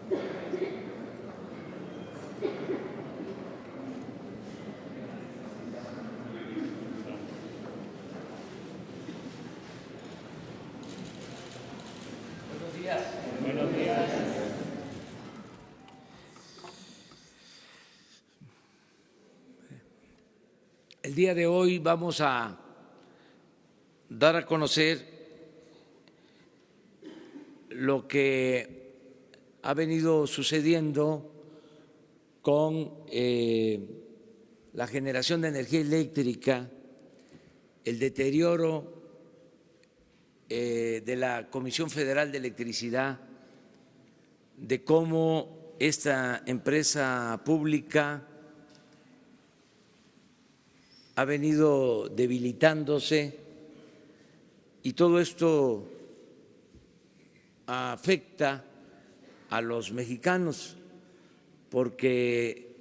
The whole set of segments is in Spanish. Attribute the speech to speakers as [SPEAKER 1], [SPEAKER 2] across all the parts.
[SPEAKER 1] Buenos días. El día de hoy vamos a dar a conocer lo que ha venido sucediendo con la generación de energía eléctrica, el deterioro de la Comisión Federal de Electricidad, de cómo esta empresa pública ha venido debilitándose, y todo esto afecta a los mexicanos porque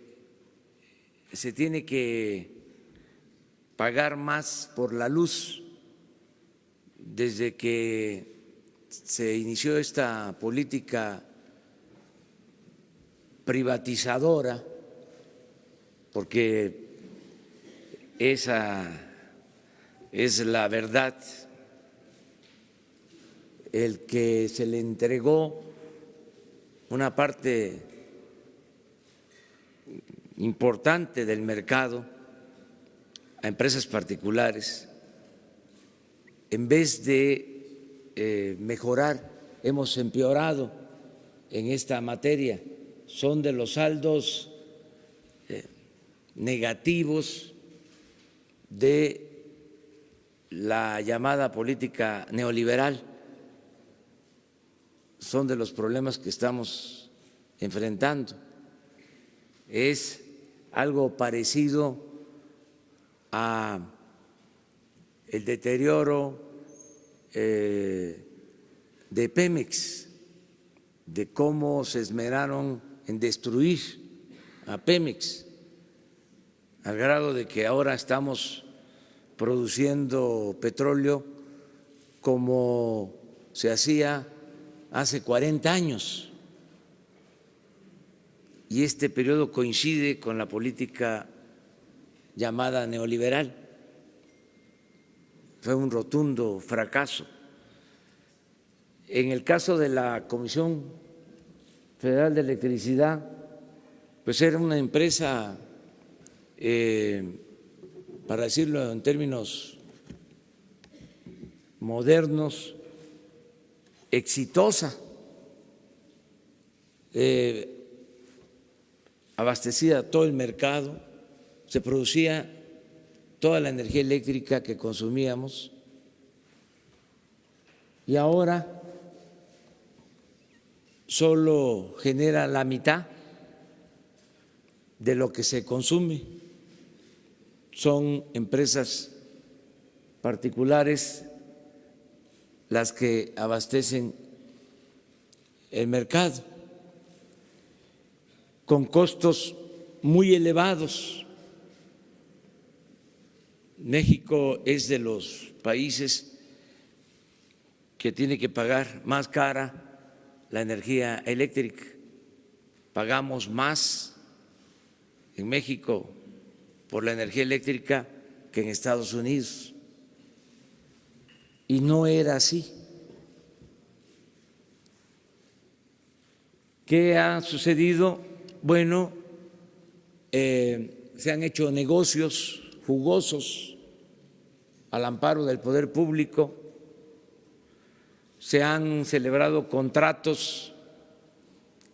[SPEAKER 1] se tiene que pagar más por la luz desde que se inició esta política privatizadora, porque esa es la verdad, el que se le entregó una parte importante del mercado a empresas particulares. En vez de mejorar, hemos empeorado en esta materia. Son de los saldos negativos de la llamada política neoliberal. Son de los problemas que estamos enfrentando. Es algo parecido a el deterioro de Pemex, de cómo se esmeraron en destruir a Pemex, al grado de que ahora estamos produciendo petróleo como se hacía hace 40 años. Y este periodo coincide con la política llamada neoliberal. Fue un rotundo fracaso. En el caso de la Comisión Federal de Electricidad, pues era una empresa, para decirlo en términos modernos, exitosa, abastecía todo el mercado, se producía toda la energía eléctrica que consumíamos, y ahora solo genera la mitad de lo que se consume. Son empresas particulares las que abastecen el mercado con costos muy elevados. México es de los países que tiene que pagar más cara la energía eléctrica. Pagamos más en México por la energía eléctrica que en Estados Unidos. Y no era así. ¿Qué ha sucedido? Bueno, se han hecho negocios jugosos al amparo del poder público, se han celebrado contratos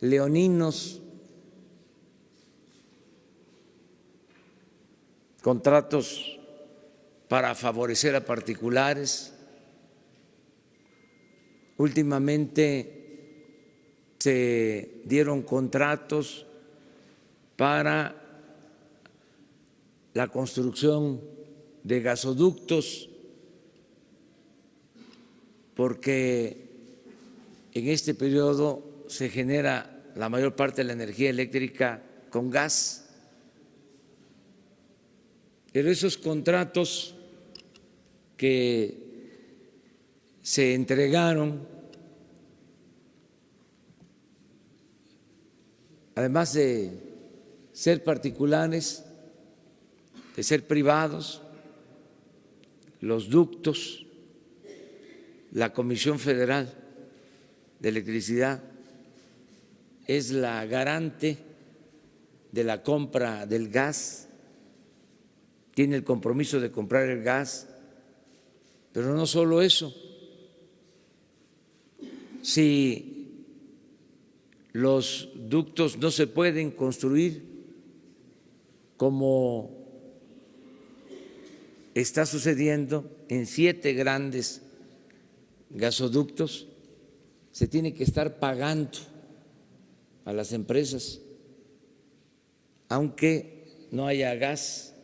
[SPEAKER 1] leoninos, contratos para favorecer a particulares. Últimamente se dieron contratos para la construcción de gasoductos, porque en este periodo se genera la mayor parte de la energía eléctrica con gas. Pero esos contratos que se entregaron además de ser particulares, de ser privados, los ductos, la Comisión Federal de Electricidad es la garante de la compra del gas, tiene el compromiso de comprar el gas, pero no solo eso. Si los ductos no se pueden construir como está sucediendo en 7 grandes gasoductos, se tiene que estar pagando a las empresas, aunque no haya gas.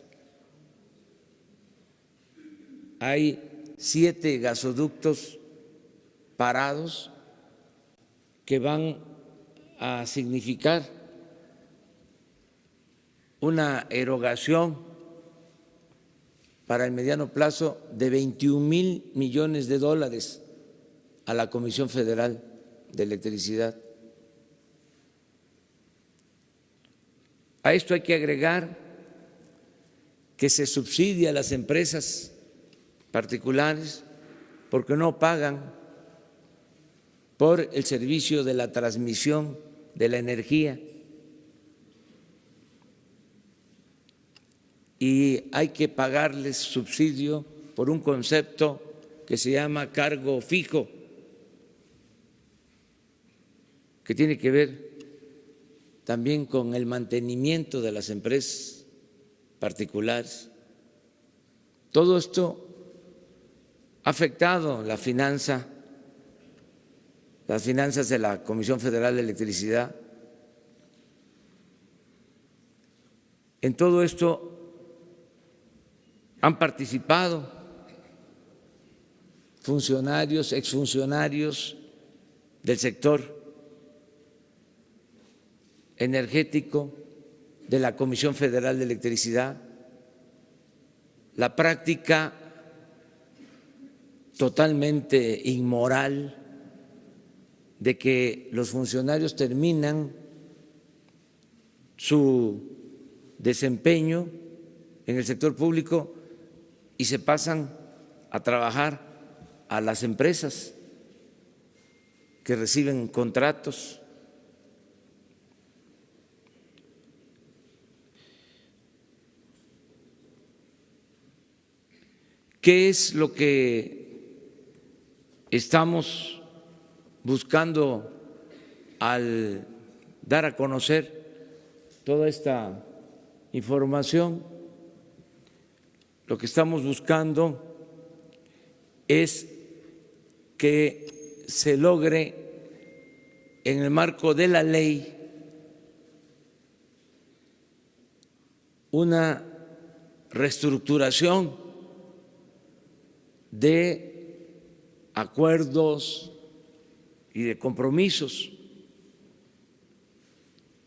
[SPEAKER 1] Hay 7 gasoductos parados que van a significar una erogación para el mediano plazo de 21,000 millones de dólares a la Comisión Federal de Electricidad. A esto hay que agregar que se subsidia a las empresas particulares porque no pagan por el servicio de la transmisión de la energía, y hay que pagarles subsidio por un concepto que se llama cargo fijo, que tiene que ver también con el mantenimiento de las empresas particulares. Todo esto ha afectado las finanzas de la Comisión Federal de Electricidad. En todo esto han participado funcionarios, exfuncionarios del sector energético, de la Comisión Federal de Electricidad. La práctica totalmente inmoral de que los funcionarios terminan su desempeño en el sector público y se pasan a trabajar a las empresas que reciben contratos. ¿Qué es lo que estamos buscando al dar a conocer toda esta información? Lo que estamos buscando es que se logre en el marco de la ley una reestructuración de acuerdos y de compromisos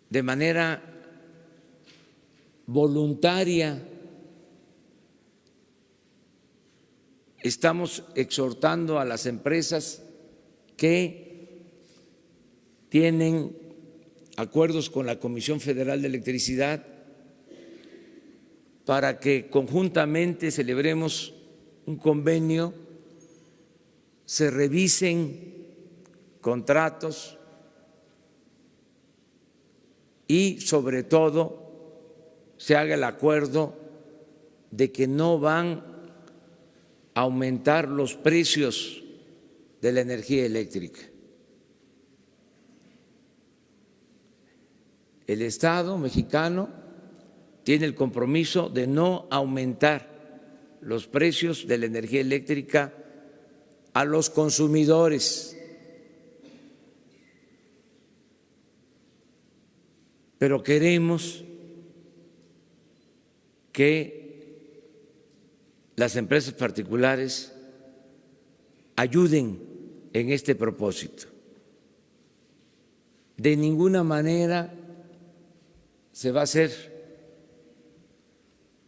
[SPEAKER 1] de manera voluntaria. Estamos exhortando a las empresas que tienen acuerdos con la Comisión Federal de Electricidad para que conjuntamente celebremos un convenio, se revisen contratos y sobre todo se haga el acuerdo de que no van a aumentar los precios de la energía eléctrica. El Estado mexicano tiene el compromiso de no aumentar los precios de la energía eléctrica a los consumidores, pero queremos que las empresas particulares ayuden en este propósito. De ninguna manera se va a hacer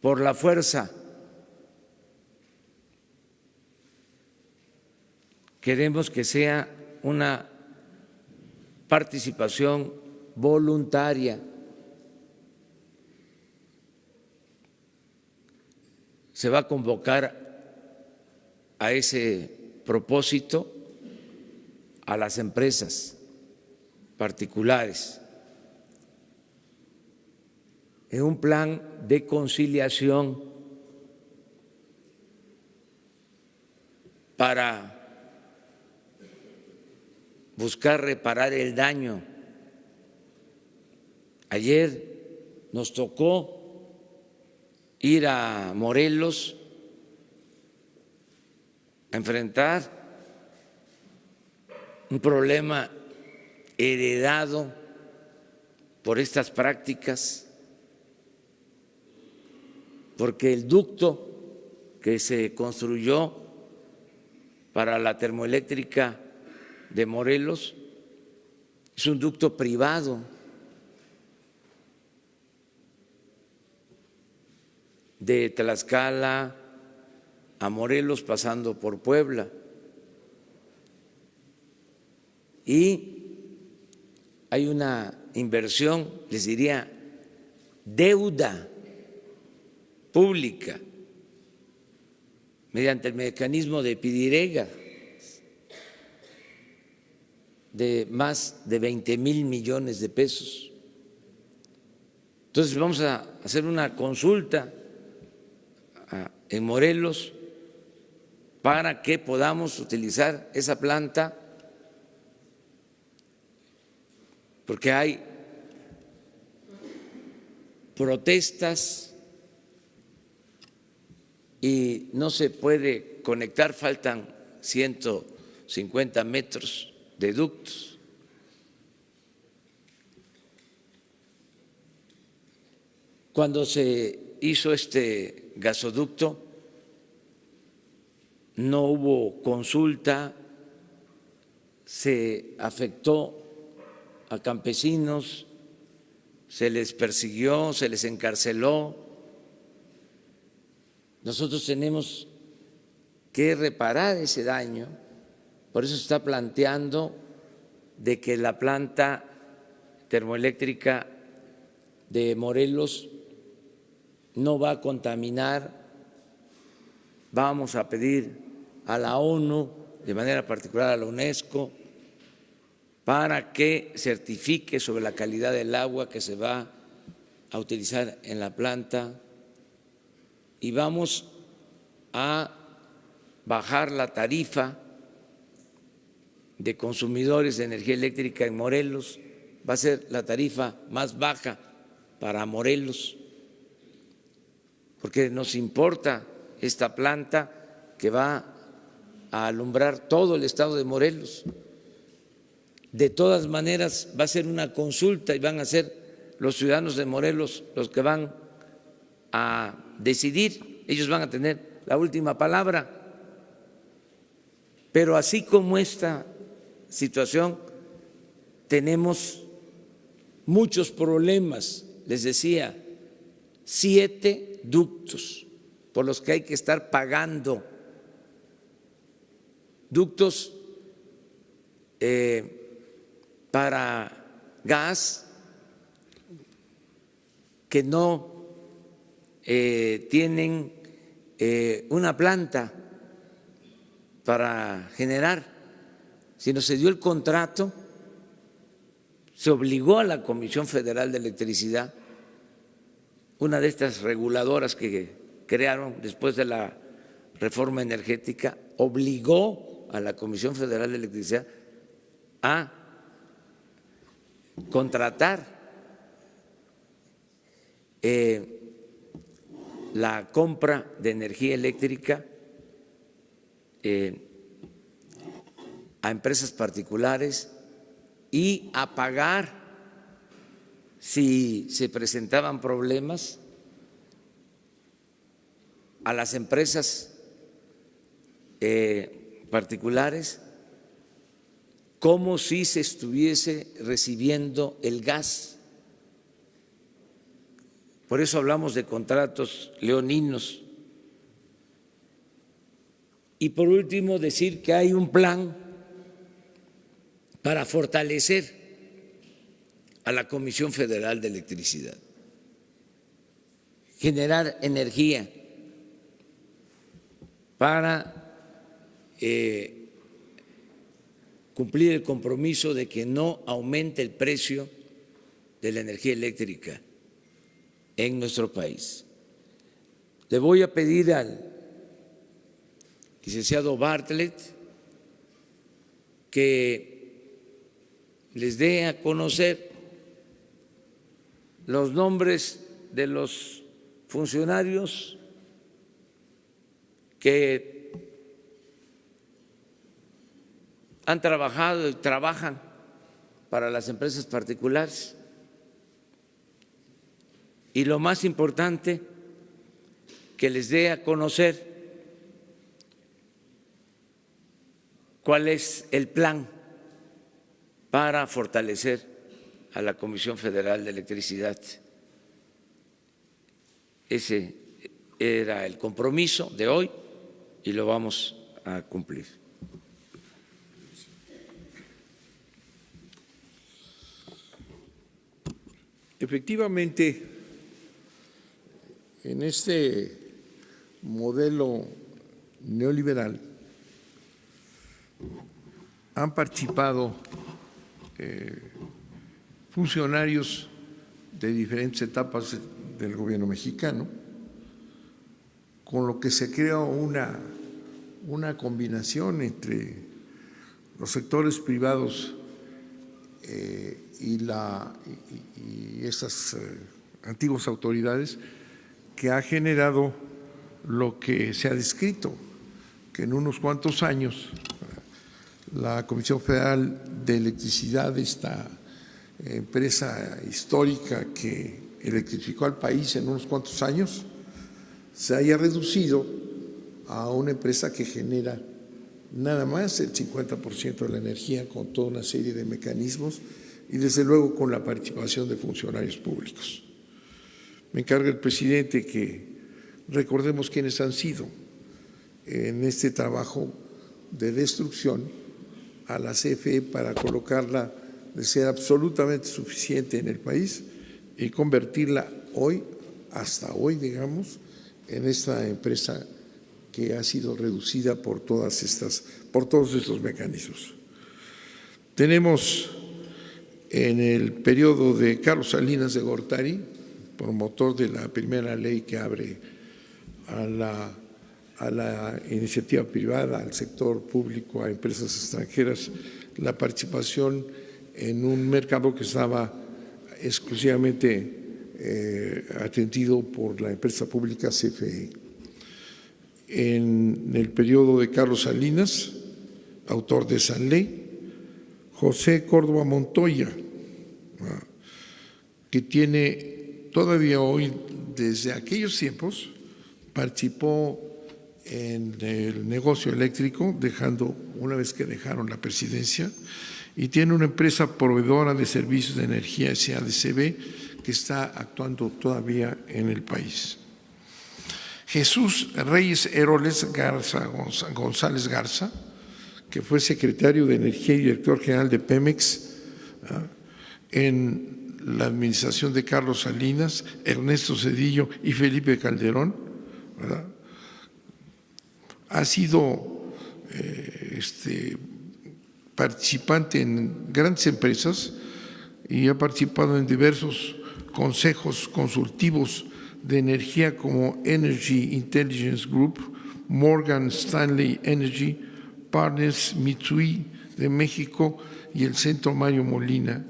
[SPEAKER 1] por la fuerza. Queremos que sea una participación voluntaria. Se va a convocar a ese propósito a las empresas particulares en un plan de conciliación para buscar reparar el daño. Ayer nos tocó ir a Morelos a enfrentar un problema heredado por estas prácticas, porque el ducto que se construyó para la termoeléctrica de Morelos es un ducto privado. De Tlaxcala a Morelos pasando por Puebla. Y hay una inversión, les diría, deuda pública mediante el mecanismo de PIDIREGA de más de 20,000 millones de pesos. Entonces vamos a hacer una consulta en Morelos para que podamos utilizar esa planta, porque hay protestas y no se puede conectar, faltan 150 metros de ductos. Cuando se hizo este gasoducto no hubo consulta, se afectó a campesinos, se les persiguió, se les encarceló. Nosotros tenemos que reparar ese daño, por eso se está planteando de que la planta termoeléctrica de Morelos no va a contaminar. Vamos a pedir a la ONU, de manera particular a la UNESCO, para que certifique sobre la calidad del agua que se va a utilizar en la planta, y vamos a bajar la tarifa de consumidores de energía eléctrica en Morelos. Va a ser la tarifa más baja para Morelos, porque nos importa esta planta que va a alumbrar todo el estado de Morelos. De todas maneras va a ser una consulta y van a ser los ciudadanos de Morelos los que van a decidir, ellos van a tener la última palabra. Pero así como esta situación, tenemos muchos problemas. Les decía, 7 ductos por los que hay que estar pagando, ductos para gas que no tienen una planta para generar, sino se dio el contrato, se obligó a la Comisión Federal de Electricidad, una de estas reguladoras que crearon después de la reforma energética, obligó a la Comisión Federal de Electricidad a contratar la compra de energía eléctrica a empresas particulares y a pagar si se presentaban problemas a las empresas particulares, como si se estuviese recibiendo el gas. Por eso hablamos de contratos leoninos. Y por último, decir que hay un plan para fortalecer a la Comisión Federal de Electricidad. Generar energía para cumplir el compromiso de que no aumente el precio de la energía eléctrica en nuestro país. Le voy a pedir al licenciado Bartlett que les dé a conocer los nombres de los funcionarios que han trabajado y trabajan para las empresas particulares. Y lo más importante, que les dé a conocer cuál es el plan para fortalecer a la Comisión Federal de Electricidad. Ese era el compromiso de hoy y lo vamos a cumplir.
[SPEAKER 2] Efectivamente, en este modelo neoliberal han participado funcionarios de diferentes etapas del gobierno mexicano, con lo que se crea una combinación entre los sectores privados y estas antiguas autoridades, que ha generado lo que se ha descrito, que en unos cuantos años la Comisión Federal de Electricidad, esta empresa histórica que electrificó al país en unos cuantos años, se haya reducido a una empresa que genera nada más el 50% de la energía, con toda una serie de mecanismos y desde luego con la participación de funcionarios públicos. Me encarga el presidente que recordemos quiénes han sido en este trabajo de destrucción a la CFE para colocarla de ser absolutamente suficiente en el país y convertirla hoy, hasta hoy, digamos, en esta empresa que ha sido reducida por todos estos mecanismos. Tenemos en el periodo de Carlos Salinas de Gortari, promotor de la primera ley que abre a la iniciativa privada, al sector público, a empresas extranjeras, la participación en un mercado que estaba exclusivamente atendido por la empresa pública CFE. En el periodo de Carlos Salinas, autor de esa ley, José Córdoba Montoya, que tiene todavía hoy, desde aquellos tiempos, participó en el negocio eléctrico, una vez que dejaron la presidencia, y tiene una empresa proveedora de servicios de energía SADCB que está actuando todavía en el país. Jesús Reyes Heroles González Garza, que fue secretario de Energía y director general de Pemex en la administración de Carlos Salinas, Ernesto Zedillo y Felipe Calderón, ¿verdad? Ha sido participante en grandes empresas y ha participado en diversos consejos consultivos de energía como Energy Intelligence Group, Morgan Stanley Energy Partners, Mitsui de México y el Centro Mario Molina,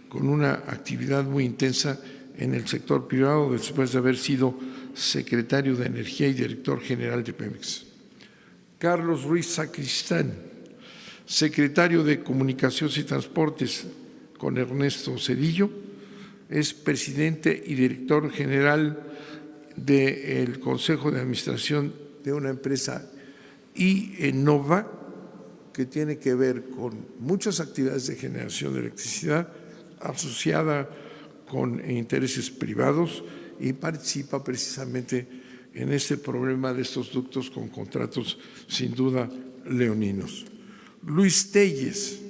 [SPEAKER 2] con una actividad muy intensa en el sector privado después de haber sido secretario de Energía y director general de Pemex. Carlos Ruiz Sacristán, secretario de Comunicaciones y Transportes con Ernesto Zedillo, es presidente y director general del Consejo de Administración de una empresa IEnova, que tiene que ver con muchas actividades de generación de electricidad asociada con intereses privados y participa precisamente en este problema de estos ductos con contratos sin duda leoninos. Luis Telles,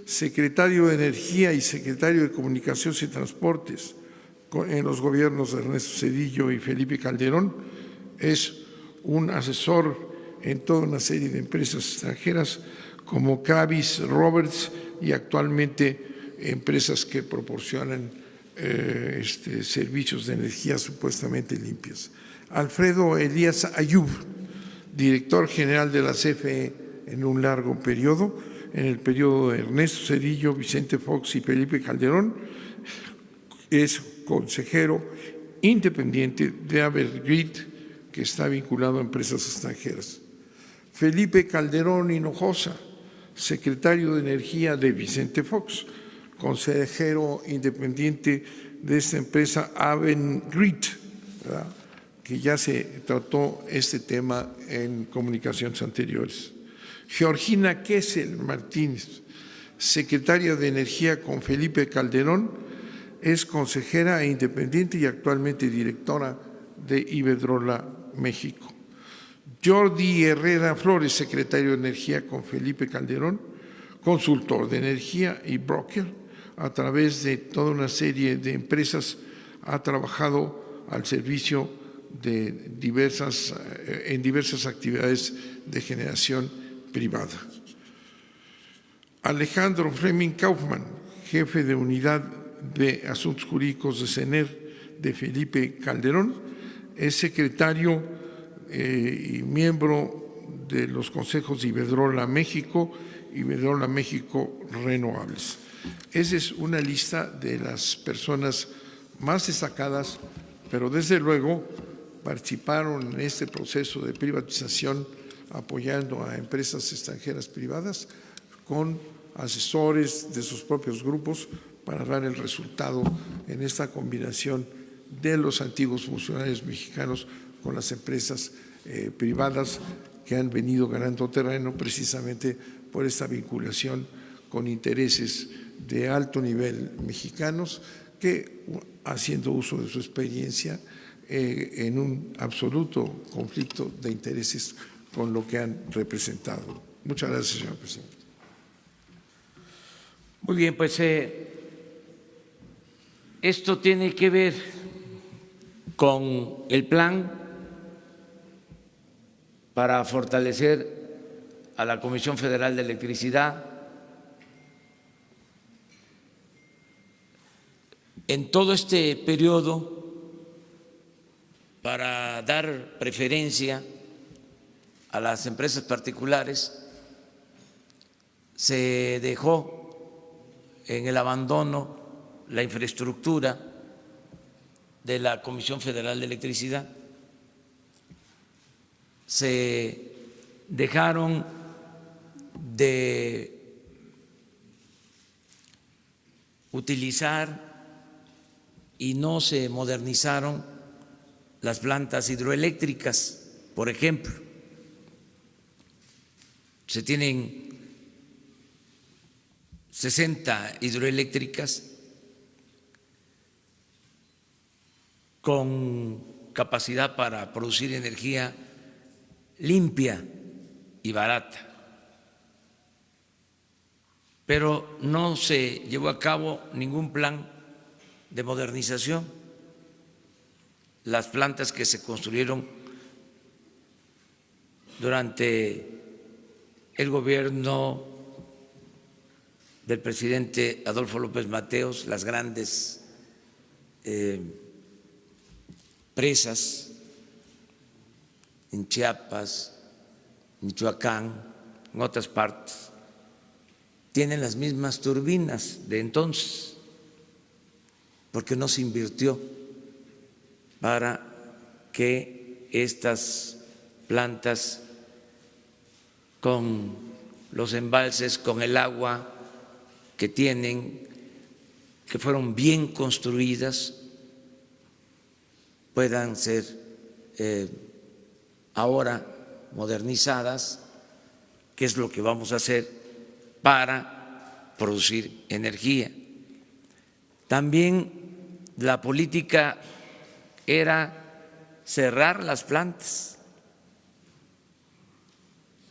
[SPEAKER 2] secretario de Energía y secretario de Comunicaciones y Transportes en los gobiernos de Ernesto Zedillo y Felipe Calderón. Es un asesor en toda una serie de empresas extranjeras como Kravis, Roberts y actualmente empresas que proporcionan servicios de energía supuestamente limpias. Alfredo Elías Ayub, director general de la CFE en un largo periodo, en el periodo de Ernesto Zedillo, Vicente Fox y Felipe Calderón, es consejero independiente de Evergrid, que está vinculado a empresas extranjeras. Felipe Calderón Hinojosa, secretario de Energía de Vicente Fox, consejero independiente de esta empresa Avangrid, que ya se trató este tema en comunicaciones anteriores. Georgina Kessel Martínez, secretaria de Energía con Felipe Calderón, es consejera e independiente y actualmente directora de Iberdrola México. Jordi Herrera Flores, secretario de Energía con Felipe Calderón, consultor de energía y broker. A través de toda una serie de empresas ha trabajado al servicio de en diversas actividades de generación privada. Alejandro Fleming Kaufmann, jefe de Unidad de Asuntos Jurídicos de CENER de Felipe Calderón, es secretario y miembro de los consejos de Iberdrola México y Iberdrola México Renovables. Esa es una lista de las personas más destacadas, pero desde luego participaron en este proceso de privatización apoyando a empresas extranjeras privadas con asesores de sus propios grupos para dar el resultado en esta combinación de los antiguos funcionarios mexicanos con las empresas privadas que han venido ganando terreno precisamente por esta vinculación con intereses de alto nivel mexicanos que, haciendo uso de su experiencia, en un absoluto conflicto de intereses con lo que han representado. Muchas gracias, señor presidente.
[SPEAKER 1] Muy bien, pues esto tiene que ver con el plan para fortalecer a la Comisión Federal de Electricidad. En todo este periodo, para dar preferencia a las empresas particulares, se dejó en el abandono la infraestructura de la Comisión Federal de Electricidad, se dejaron de utilizar y no se modernizaron las plantas hidroeléctricas, por ejemplo. Se tienen 60 hidroeléctricas con capacidad para producir energía limpia y barata, pero no se llevó a cabo ningún plan de modernización. Las plantas que se construyeron durante el gobierno del presidente Adolfo López Mateos, las grandes presas en Chiapas, Michoacán, en otras partes, tienen las mismas turbinas de entonces, porque no se invirtió para que estas plantas con los embalses, con el agua que tienen, que fueron bien construidas, puedan ser ahora modernizadas, que es lo que vamos a hacer para producir energía. También la política era cerrar las plantas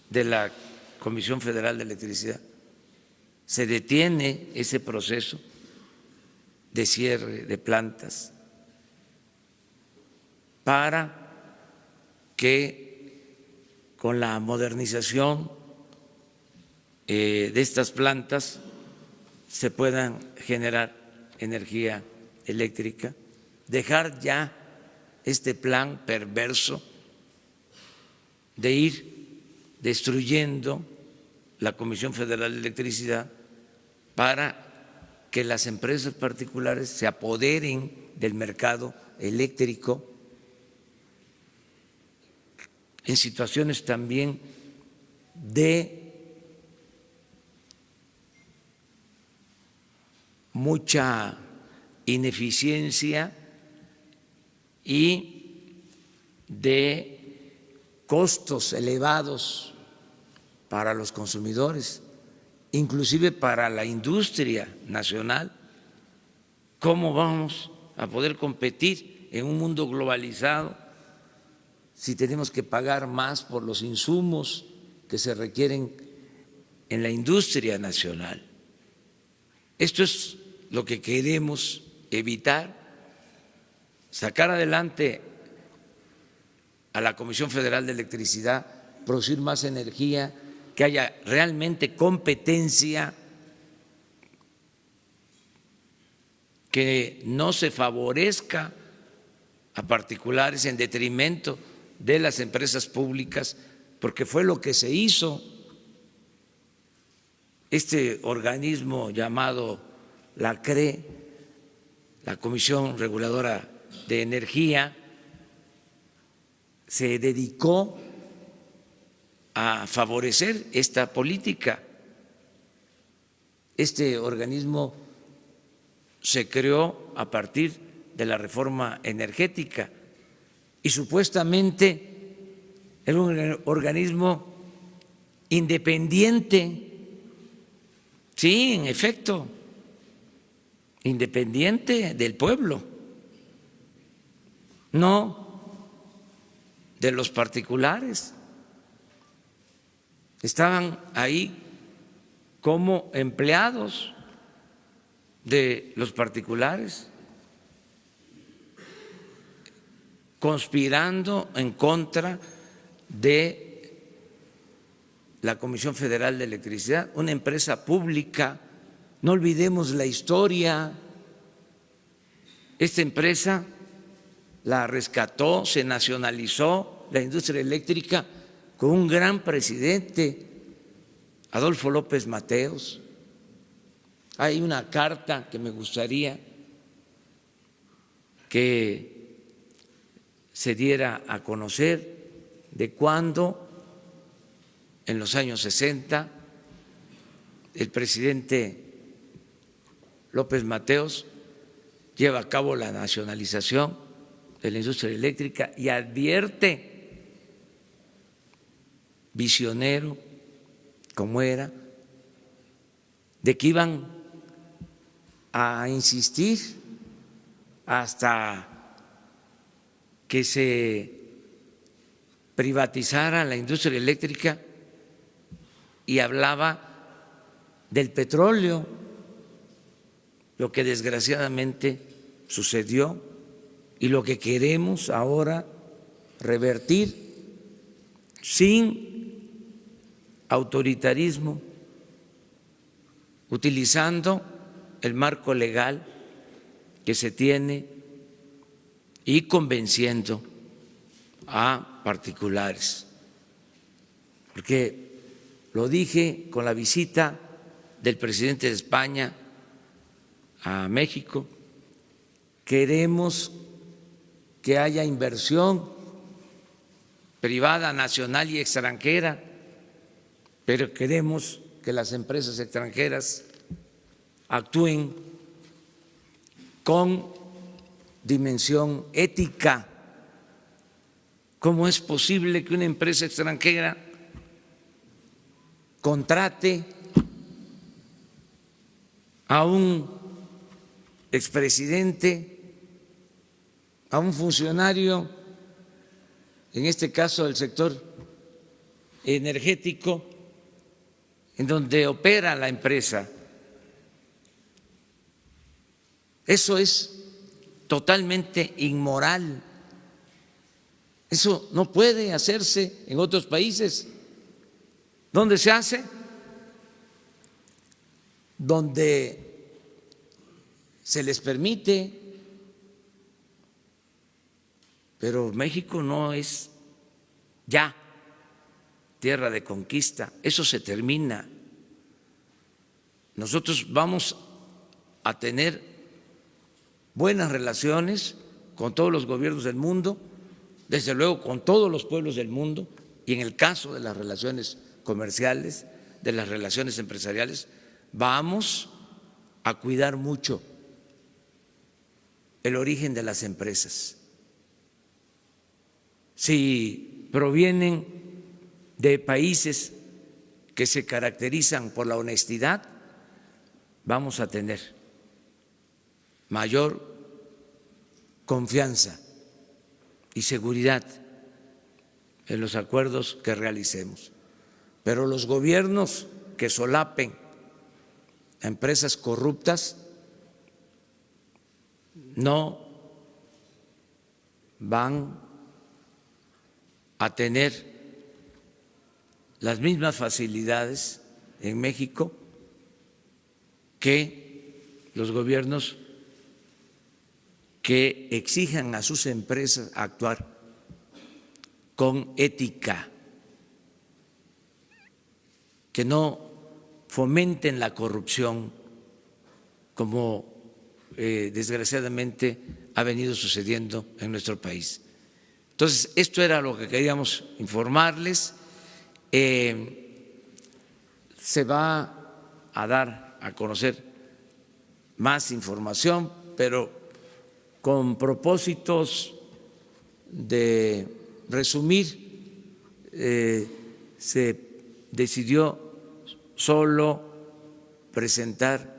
[SPEAKER 1] de la Comisión Federal de Electricidad se detiene ese proceso de cierre de plantas para que con la modernización de estas plantas se puedan generar energía eléctrica, dejar ya este plan perverso de ir destruyendo la Comisión Federal de Electricidad para que las empresas particulares se apoderen del mercado eléctrico en situaciones también de mucha ineficiencia y de costos elevados para los consumidores, inclusive para la industria nacional. ¿Cómo vamos a poder competir en un mundo globalizado si tenemos que pagar más por los insumos que se requieren en la industria nacional? Esto es lo que queremos evitar, sacar adelante a la Comisión Federal de Electricidad, producir más energía, que haya realmente competencia, que no se favorezca a particulares en detrimento de las empresas públicas, porque fue lo que se hizo. Este organismo llamado la CRE, la Comisión Reguladora de Energía, se dedicó a favorecer esta política. Este organismo se creó a partir de la reforma energética y supuestamente era un organismo independiente. Sí, en efecto, independiente del pueblo, no de los particulares. Estaban ahí como empleados de los particulares, conspirando en contra de la Comisión Federal de Electricidad, una empresa pública. No olvidemos la historia. Esta empresa la rescató, se nacionalizó la industria eléctrica con un gran presidente, Adolfo López Mateos. Hay una carta que me gustaría que se diera a conocer de cuando, en los años 60, el presidente López Mateos lleva a cabo la nacionalización de la industria eléctrica y advierte, visionario como era, de que iban a insistir hasta que se privatizara la industria eléctrica, y hablaba del petróleo, lo que desgraciadamente sucedió y lo que queremos ahora revertir sin autoritarismo, utilizando el marco legal que se tiene y convenciendo a particulares. Porque lo dije con la visita del presidente de España a México, queremos que haya inversión privada, nacional y extranjera, pero queremos que las empresas extranjeras actúen con dimensión ética. ¿Cómo es posible que una empresa extranjera contrate a un expresidente, a un funcionario, en este caso del sector energético, en donde opera la empresa Eso es totalmente inmoral. Eso no puede hacerse en otros países. ¿Dónde se hace? Donde se les permite, pero México no es ya tierra de conquista, eso se termina. Nosotros vamos a tener buenas relaciones con todos los gobiernos del mundo, desde luego con todos los pueblos del mundo, y en el caso de las relaciones comerciales, de las relaciones empresariales, vamos a cuidar mucho el origen de las empresas. Si provienen de países que se caracterizan por la honestidad, vamos a tener mayor confianza y seguridad en los acuerdos que realicemos. Pero los gobiernos que solapen a empresas corruptas no van a tener las mismas facilidades en México que los gobiernos que exijan a sus empresas actuar con ética, que no fomenten la corrupción como desgraciadamente ha venido sucediendo en nuestro país. Entonces, esto era lo que queríamos informarles. Se va a dar a conocer más información, pero con propósitos de resumir, se decidió solo presentar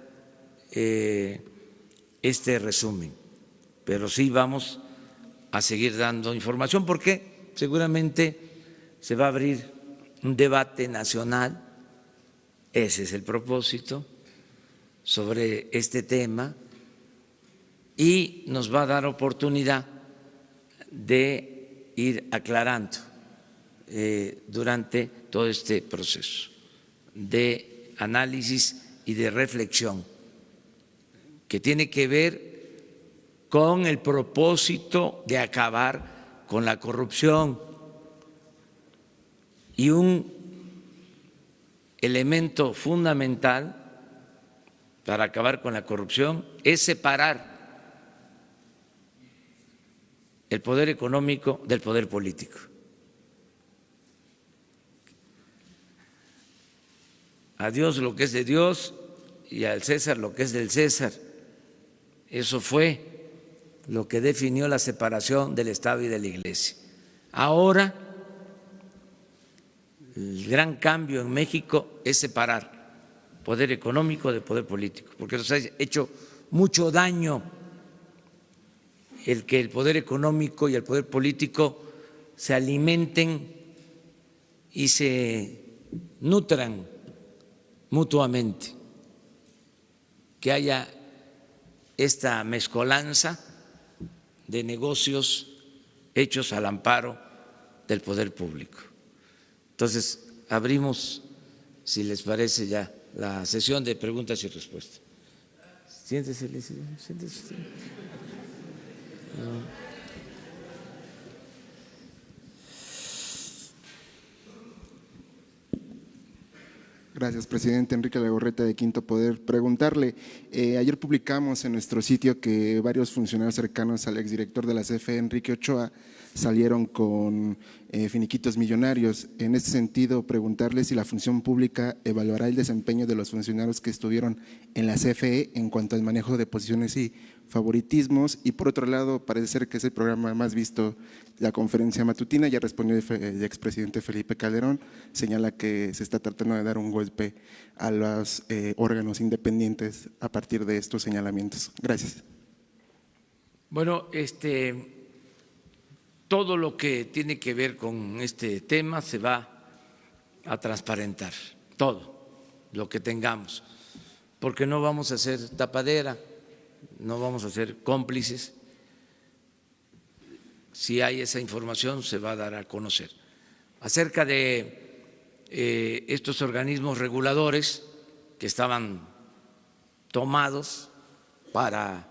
[SPEAKER 1] este resumen, pero sí vamos a seguir dando información porque seguramente se va a abrir un debate nacional, ese es el propósito, sobre este tema y nos va a dar oportunidad de ir aclarando durante todo este proceso de análisis y de reflexión que tiene que ver con el propósito de acabar con la corrupción. Y un elemento fundamental para acabar con la corrupción es separar el poder económico del poder político. A Dios lo que es de Dios y al César lo que es del César. Eso fue lo que definió la separación del Estado y de la Iglesia. Ahora, el gran cambio en México es separar poder económico de poder político, porque nos ha hecho mucho daño el que el poder económico y el poder político se alimenten y se nutran mutuamente, que haya esta mezcolanza de negocios hechos al amparo del poder público. Entonces, abrimos, si les parece, ya la sesión de preguntas y respuestas. Siéntese, siéntese.
[SPEAKER 3] Gracias, presidente. Enrique Legorreta, de Quinto Poder. Preguntarle, ayer publicamos en nuestro sitio que varios funcionarios cercanos al exdirector de la CFE, Enrique Ochoa, salieron con finiquitos millonarios. En este sentido, preguntarle si la función pública evaluará el desempeño de los funcionarios que estuvieron en la CFE en cuanto al manejo de posiciones y favoritismos. Y por otro lado, parece ser que es el programa más visto, la conferencia matutina. Ya respondió el expresidente Felipe Calderón, señala que se está tratando de dar un golpe a los órganos independientes a partir de estos señalamientos. Gracias.
[SPEAKER 1] Bueno, todo lo que tiene que ver con este tema se va a transparentar, todo lo que tengamos, porque no vamos a hacer tapadera no vamos a ser cómplices. Si hay esa información, se va a dar a conocer. Acerca de estos organismos reguladores que estaban tomados para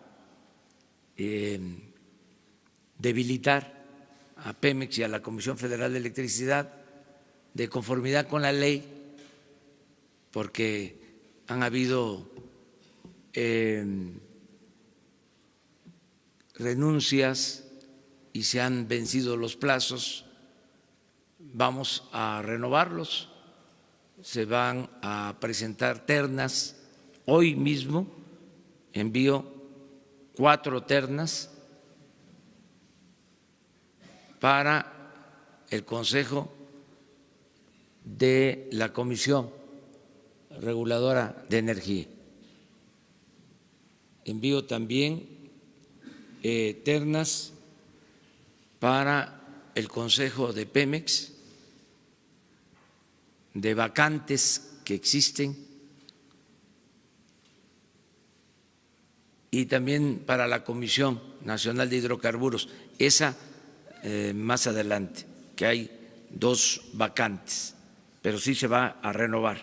[SPEAKER 1] debilitar a Pemex y a la Comisión Federal de Electricidad de conformidad con la ley, porque han habido renuncias y se han vencido los plazos. Vamos a renovarlos, se van a presentar ternas. Hoy mismo envío 4 ternas para el Consejo de la Comisión Reguladora de Energía. Envío también ternas para el Consejo de Pemex, de vacantes que existen, y también para la Comisión Nacional de Hidrocarburos, esa más adelante, que hay 2 vacantes, pero sí se va a renovar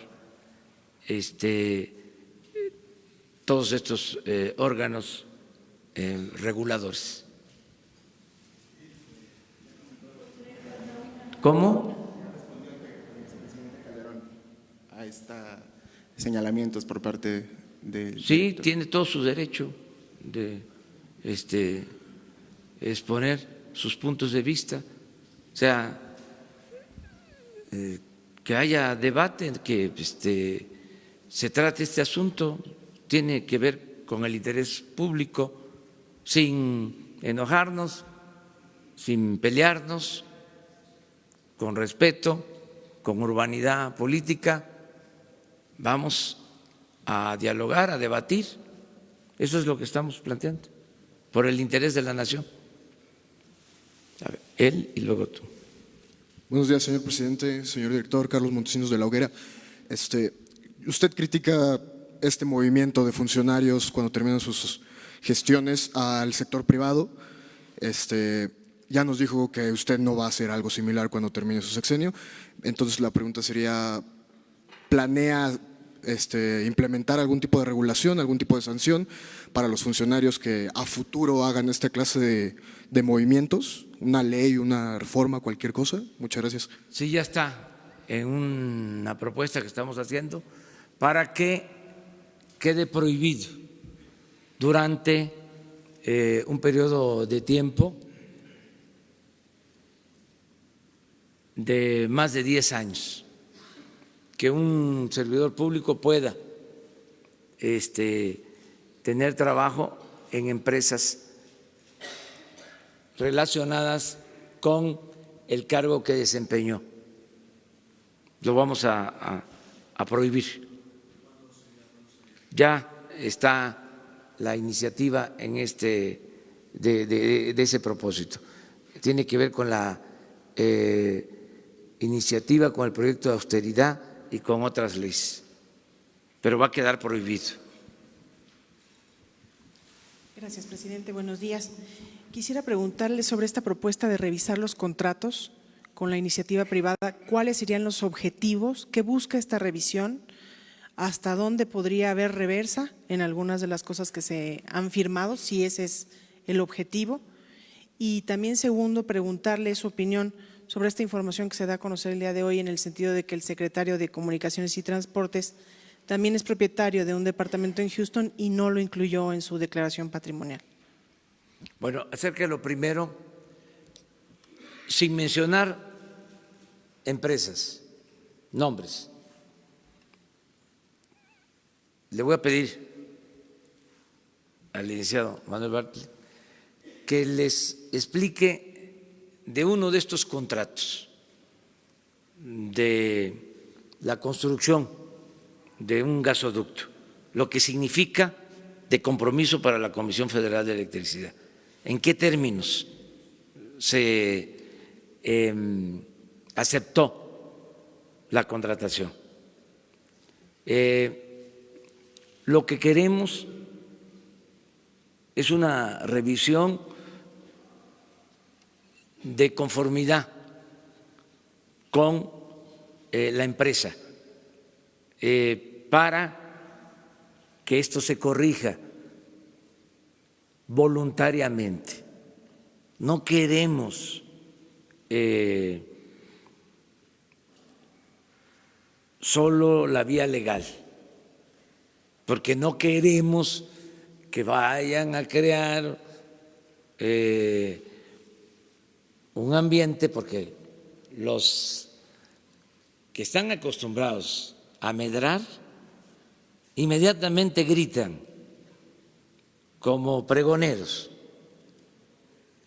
[SPEAKER 1] todos estos órganos reguladores. ¿Cómo?
[SPEAKER 3] A estos señalamientos por parte del
[SPEAKER 1] Sí,
[SPEAKER 3] director.
[SPEAKER 1] tiene todo su derecho de exponer sus puntos de vista, o sea, que haya debate, que se trate este asunto, tiene que ver con el interés público, sin enojarnos, sin pelearnos, con respeto, con urbanidad política. Vamos a dialogar, a debatir. Eso es lo que estamos planteando, por el interés de la nación. A ver, él y luego tú.
[SPEAKER 4] Buenos días, señor presidente, señor director, Carlos Montesinos de la Hoguera. Usted critica este movimiento de funcionarios cuando terminan sus gestiones al sector privado. Ya nos dijo que usted no va a hacer algo similar cuando termine su sexenio. Entonces la pregunta sería, ¿planea implementar algún tipo de regulación, algún tipo de sanción para los funcionarios que a futuro hagan esta clase de movimientos? ¿Una ley, una reforma, cualquier cosa? Muchas gracias.
[SPEAKER 1] Sí, ya está en una propuesta que estamos haciendo para que quede prohibido durante un periodo de tiempo de más de 10 años, que un servidor público pueda tener trabajo en empresas relacionadas con el cargo que desempeñó. Lo vamos a prohibir. Ya está la iniciativa en de ese propósito. Tiene que ver con la iniciativa, con el proyecto de austeridad y con otras leyes, pero va a quedar prohibido.
[SPEAKER 5] Gracias, presidente. Buenos días. Quisiera preguntarle sobre esta propuesta de revisar los contratos con la iniciativa privada. ¿Cuáles serían los objetivos? ¿Qué busca esta revisión? ¿Hasta dónde podría haber reversa en algunas de las cosas que se han firmado, si ese es el objetivo? Y también, segundo, preguntarle su opinión sobre esta información que se da a conocer el día de hoy, en el sentido de que el secretario de Comunicaciones y Transportes también es propietario de un departamento en Houston y no lo incluyó en su declaración patrimonial.
[SPEAKER 1] Bueno, acerca de lo primero, sin mencionar empresas, nombres, le voy a pedir al licenciado Manuel Bartlett que les explique de uno de estos contratos de la construcción de un gasoducto, lo que significa de compromiso para la Comisión Federal de Electricidad. ¿En qué términos se aceptó la contratación? Lo que queremos es una revisión de conformidad con la empresa para que esto se corrija voluntariamente. No queremos solo la vía legal, porque no queremos que vayan a crear un ambiente, porque los que están acostumbrados a medrar inmediatamente gritan como pregoneros.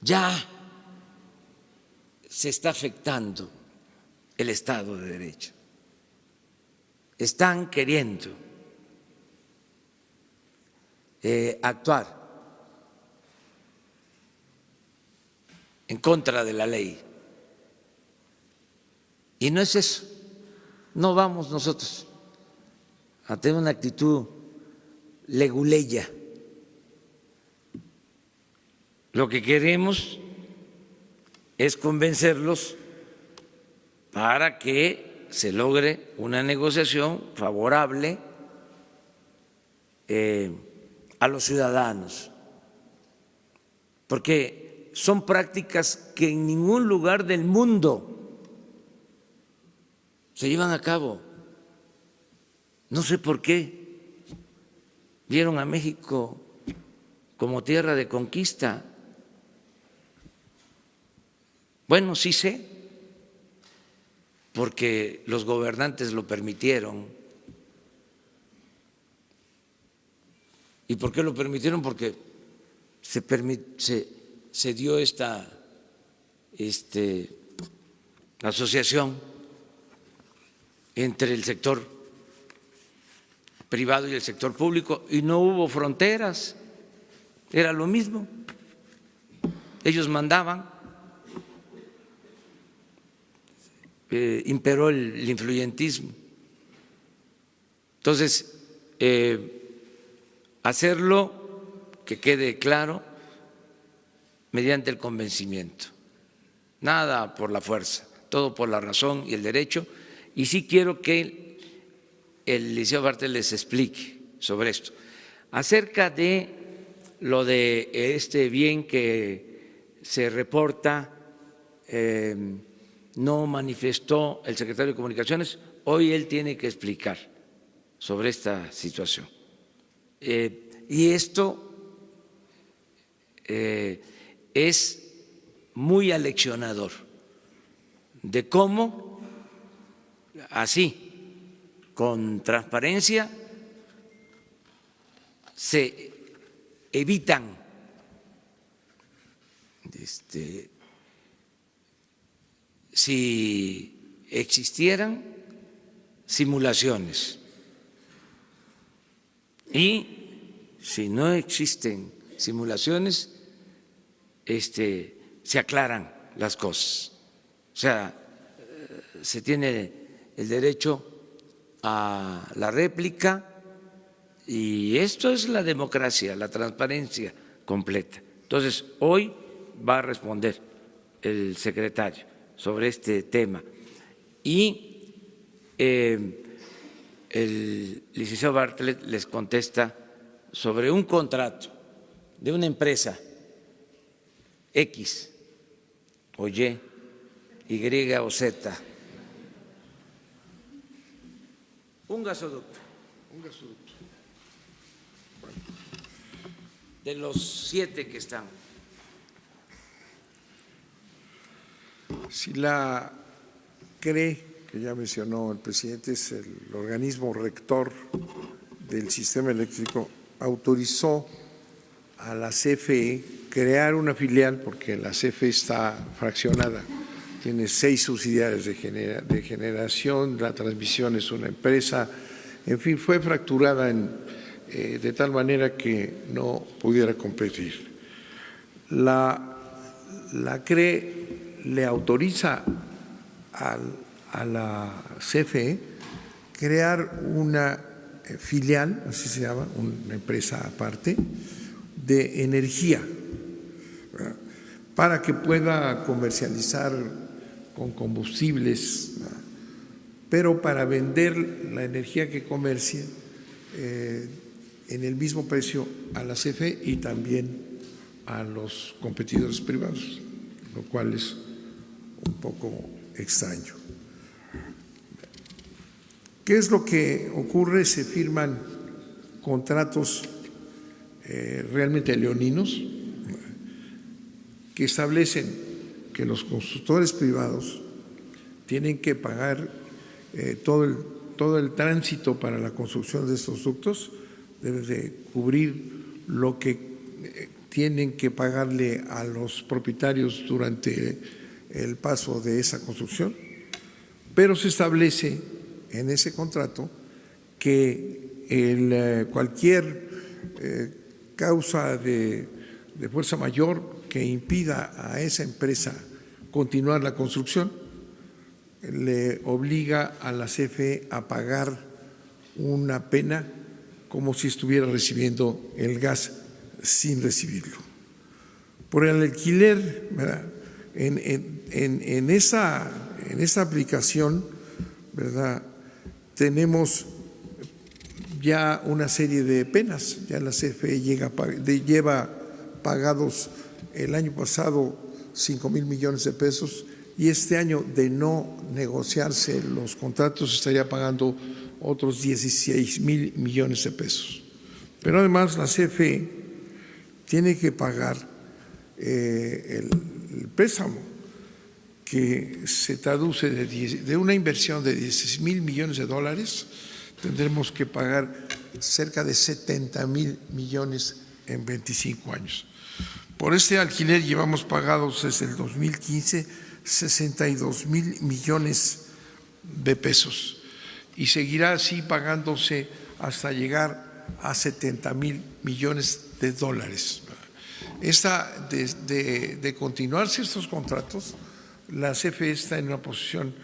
[SPEAKER 1] Ya se está afectando el Estado de Derecho. Están queriendo actuar en contra de la ley. Y no es eso. No vamos nosotros a tener una actitud leguleya. Lo que queremos es convencerlos para que se logre una negociación favorable a los ciudadanos, porque son prácticas que en ningún lugar del mundo se llevan a cabo. No sé por qué vieron a México como tierra de conquista. Bueno, sí sé, porque los gobernantes lo permitieron. ¿Y por qué lo permitieron? Porque se dio esta asociación entre el sector privado y el sector público y no hubo fronteras, era lo mismo, ellos mandaban, imperó el influyentismo. Entonces, hacerlo, que quede claro, mediante el convencimiento, nada por la fuerza, todo por la razón y el derecho. Y sí quiero que el licenciado Bartlett les explique sobre esto. Acerca de lo de este bien que se reporta, no manifestó el secretario de Comunicaciones, hoy él tiene que explicar sobre esta situación. Y esto es muy aleccionador de cómo así, con transparencia, se evitan si existieran simulaciones y si no existen simulaciones, se aclaran las cosas. O sea, se tiene el derecho a la réplica y esto es la democracia, la transparencia completa. Entonces, hoy va a responder el secretario sobre este tema y el licenciado Bartlett les contesta sobre un contrato de una empresa X o Y, Y o Z. Un gasoducto. Bueno, de los 7 que están.
[SPEAKER 2] Si la CRE, que ya mencionó el presidente, es el organismo rector del sistema eléctrico, autorizó a la CFE crear una filial, porque la CFE está fraccionada, tiene 6 subsidiarias de generación, la transmisión es una empresa, en fin, fue fracturada de tal manera que no pudiera competir. La CRE le autoriza a la CFE crear una filial, así se llama, una empresa aparte, de energía, ¿verdad?, para que pueda comercializar con combustibles, ¿verdad?, pero para vender la energía que comercie en el mismo precio a la CFE y también a los competidores privados, lo cual es un poco extraño. ¿Qué es lo que ocurre? Se firman contratos realmente leoninos que establecen que los constructores privados tienen que pagar todo el tránsito para la construcción de estos ductos, deben de cubrir lo que tienen que pagarle a los propietarios durante el paso de esa construcción, pero se establece en ese contrato que cualquier causa de fuerza mayor que impida a esa empresa continuar la construcción le obliga a la CFE a pagar una pena como si estuviera recibiendo el gas sin recibirlo. Por el alquiler, ¿verdad?, en esa aplicación, ¿verdad?, tenemos ya una serie de penas. Ya la CFE lleva pagados el año pasado 5,000 millones de pesos y este año, de no negociarse los contratos, estaría pagando otros 16,000 millones de pesos. Pero además la CFE tiene que pagar el préstamo, que se traduce de una inversión de 16,000 millones de dólares, tendremos que pagar cerca de 70,000 millones en 25 años. Por este alquiler llevamos pagados desde el 2015 62,000 millones de pesos y seguirá así pagándose hasta llegar a 70,000 millones de dólares. De continuarse estos contratos, la CFE está en una posición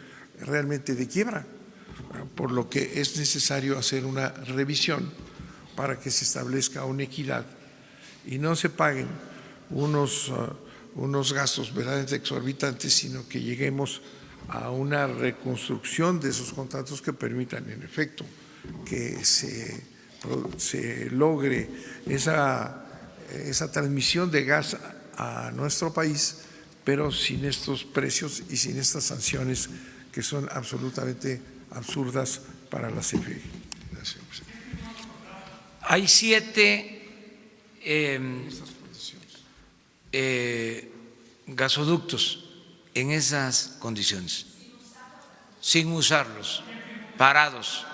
[SPEAKER 2] realmente de quiebra, por lo que es necesario hacer una revisión para que se establezca una equidad y no se paguen unos gastos verdaderamente exorbitantes, sino que lleguemos a una reconstrucción de esos contratos que permitan, en efecto, que se logre esa transmisión de gas a nuestro país, pero sin estos precios y sin estas sanciones que son absolutamente absurdas para la CFE. Gracias.
[SPEAKER 1] Hay 7 gasoductos en esas condiciones, sin usarlos, parados,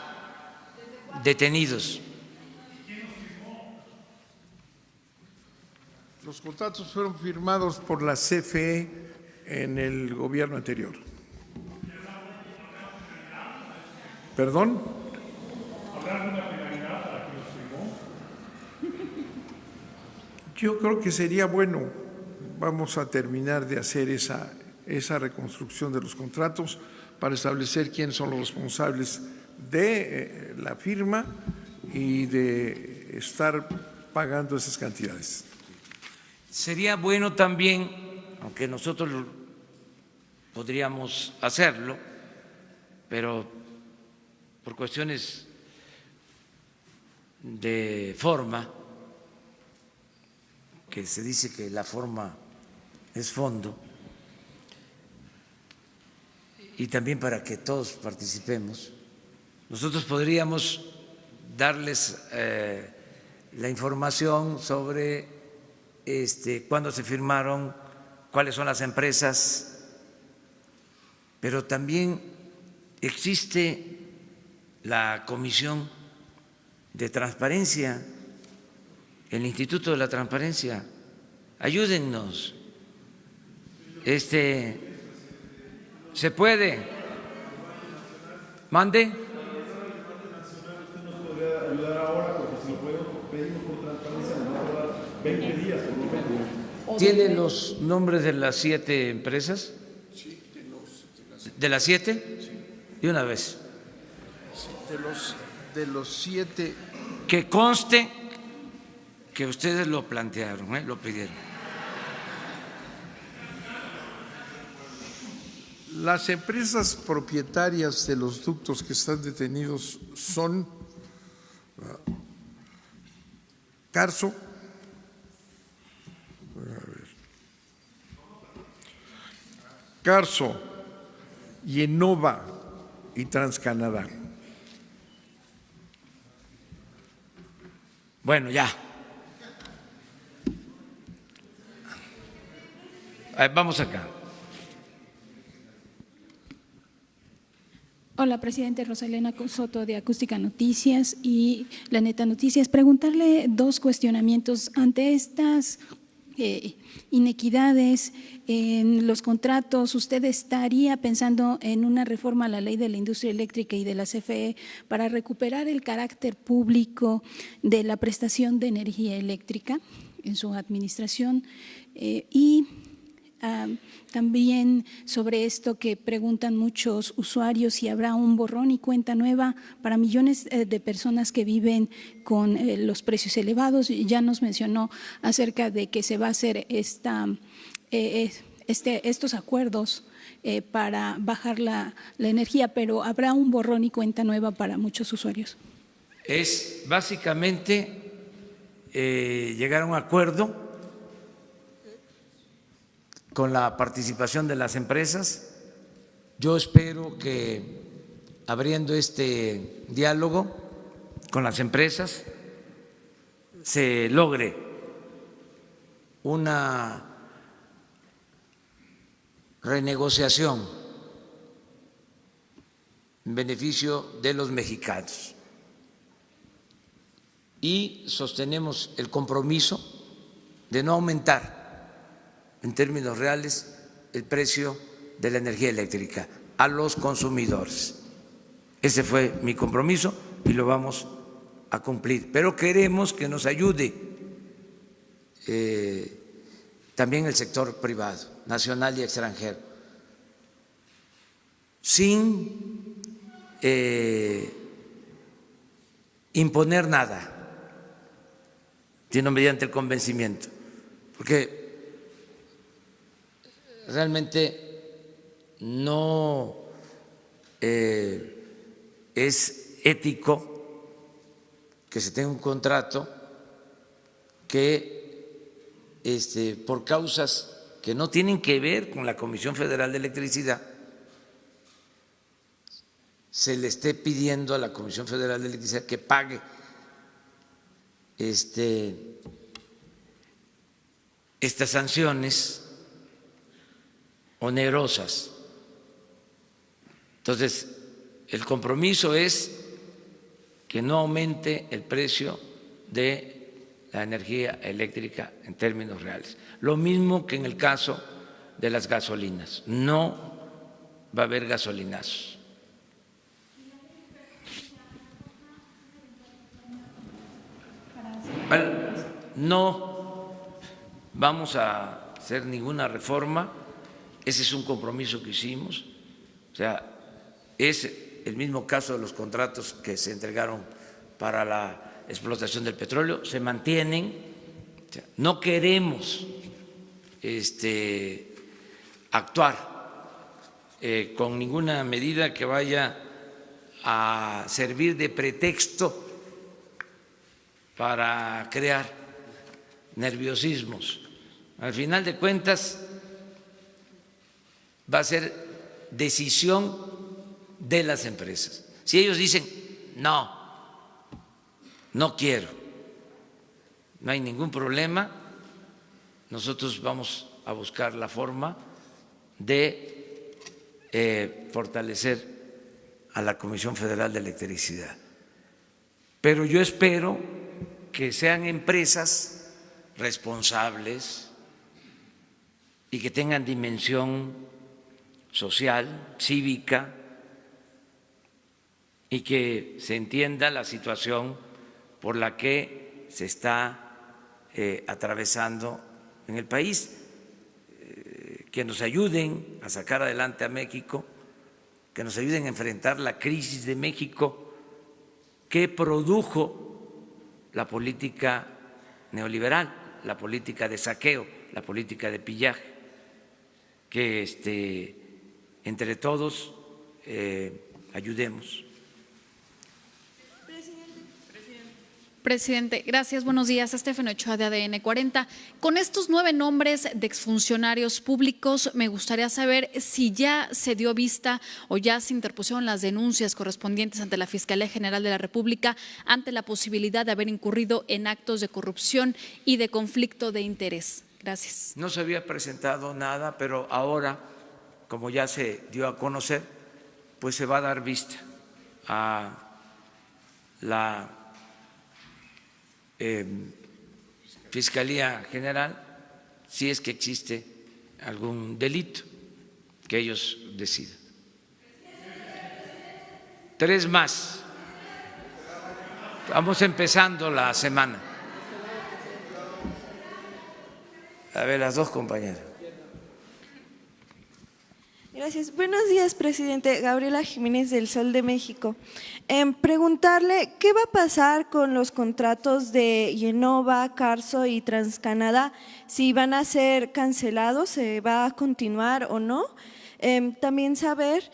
[SPEAKER 1] detenidos.
[SPEAKER 2] Los contratos fueron firmados por la CFE en el gobierno anterior. ¿Perdón? Yo creo que sería bueno, vamos a terminar de hacer esa reconstrucción de los contratos para establecer quiénes son los responsables de la firma y de estar pagando esas cantidades.
[SPEAKER 1] Sería bueno también, aunque nosotros podríamos hacerlo, pero por cuestiones de forma, que se dice que la forma es fondo, y también para que todos participemos, nosotros podríamos darles la información sobre cuándo se firmaron, cuáles son las empresas, pero también existe la Comisión de Transparencia, el Instituto de la Transparencia. Ayúdennos. ¿Se puede? ¿Mande? ¿Tiene los nombres de las 7 empresas?
[SPEAKER 2] Sí,
[SPEAKER 1] ¿De las 7?
[SPEAKER 2] Sí.
[SPEAKER 1] De una vez.
[SPEAKER 2] De los 7.
[SPEAKER 1] Que conste porque ustedes lo plantearon, lo pidieron.
[SPEAKER 2] Las empresas propietarias de los ductos que están detenidos son Carso, Carso, Yenova y Transcanadá.
[SPEAKER 1] Bueno, ya. Vamos acá.
[SPEAKER 6] Hola, presidente. Rosalena Soto, de Acústica Noticias y La Neta Noticias. Preguntarle dos cuestionamientos ante estas inequidades en los contratos. ¿Usted estaría pensando en una reforma a la ley de la industria eléctrica y de la CFE para recuperar el carácter público de la prestación de energía eléctrica en su administración? También sobre esto que preguntan muchos usuarios, si habrá un borrón y cuenta nueva para millones de personas que viven con los precios elevados. Ya nos mencionó acerca de que se va a hacer estos acuerdos para bajar la energía, pero ¿habrá un borrón y cuenta nueva para muchos usuarios?
[SPEAKER 1] Es básicamente llegar a un acuerdo con la participación de las empresas. Yo espero que abriendo este diálogo con las empresas se logre una renegociación en beneficio de los mexicanos. Y sostenemos el compromiso de no aumentar en términos reales el precio de la energía eléctrica a los consumidores. Ese fue mi compromiso y lo vamos a cumplir. Pero queremos que nos ayude también el sector privado, nacional y extranjero, sin imponer nada, sino mediante el convencimiento, porque realmente no es ético que se tenga un contrato que por causas que no tienen que ver con la Comisión Federal de Electricidad se le esté pidiendo a la Comisión Federal de Electricidad que pague estas sanciones onerosas. Entonces, el compromiso es que no aumente el precio de la energía eléctrica en términos reales. Lo mismo que en el caso de las gasolinas. No va a haber gasolinazos. Bueno, no vamos a hacer ninguna reforma. Ese es un compromiso que hicimos, o sea, es el mismo caso de los contratos que se entregaron para la explotación del petróleo, se mantienen. O sea, no queremos actuar con ninguna medida que vaya a servir de pretexto para crear nerviosismos. Al final de cuentas, va a ser decisión de las empresas. Si ellos dicen, no quiero, no hay ningún problema, nosotros vamos a buscar la forma de fortalecer a la Comisión Federal de Electricidad. Pero yo espero que sean empresas responsables y que tengan dimensión social, cívica, y que se entienda la situación por la que se está atravesando en el país, que nos ayuden a sacar adelante a México, que nos ayuden a enfrentar la crisis de México que produjo la política neoliberal, la política de saqueo, la política de pillaje, que entre todos ayudemos.
[SPEAKER 7] Presidente, gracias. Buenos días. Estefano Ochoa de ADN 40. Con estos 9 nombres de exfuncionarios públicos, me gustaría saber si ya se dio vista o ya se interpusieron las denuncias correspondientes ante la Fiscalía General de la República ante la posibilidad de haber incurrido en actos de corrupción y de conflicto de interés. Gracias.
[SPEAKER 1] No se había presentado nada, pero ahora, como ya se dio a conocer, pues se va a dar vista a la Fiscalía General si es que existe algún delito que ellos decidan. 3 más. Vamos empezando la semana. A ver, las 2 compañeras.
[SPEAKER 8] Gracias. Buenos días, presidente. Gabriela Jiménez del Sol de México. Preguntarle, ¿qué va a pasar con los contratos de Yenova, Carso y TransCanadá? Si van a ser cancelados, ¿se va a continuar o no? También saber,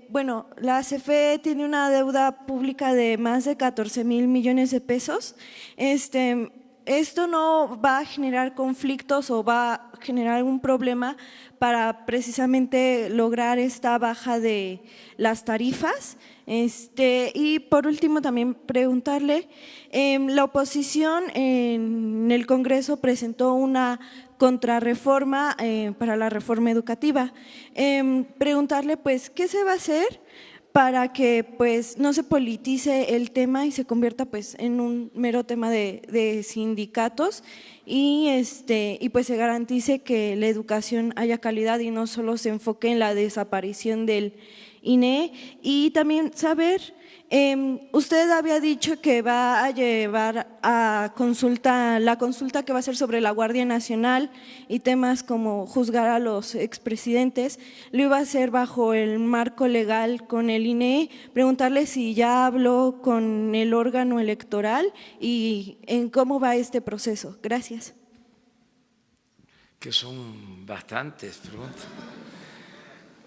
[SPEAKER 8] bueno, la CFE tiene una deuda pública de más de 14,000 millones de pesos. ¿Esto no va a generar conflictos o va a generar algún problema para precisamente lograr esta baja de las tarifas? Y por último también preguntarle, la oposición en el Congreso presentó una contrarreforma para la reforma educativa. Preguntarle pues, ¿qué se va a hacer para que pues no se politice el tema y se convierta pues en un mero tema de sindicatos y pues se garantice que la educación haya calidad y no solo se enfoque en la desaparición del INE? Y también saber, usted había dicho que va a llevar a consulta, la consulta que va a ser sobre la Guardia Nacional y temas como juzgar a los expresidentes, lo iba a hacer bajo el marco legal con el INE. Preguntarle si ya habló con el órgano electoral y en cómo va este proceso. Gracias.
[SPEAKER 1] Que son bastantes preguntas.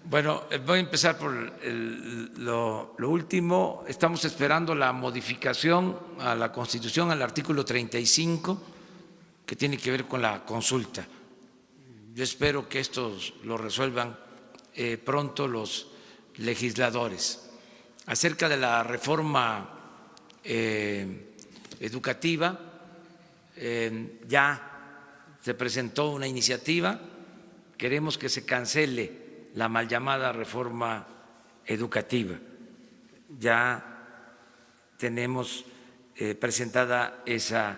[SPEAKER 1] Bueno, voy a empezar por lo último. Estamos esperando la modificación a la Constitución, al artículo 35, que tiene que ver con la consulta. Yo espero que esto lo resuelvan pronto los legisladores. Acerca de la reforma educativa, ya se presentó una iniciativa, queremos que se cancele la mal llamada reforma educativa. Ya tenemos presentada esa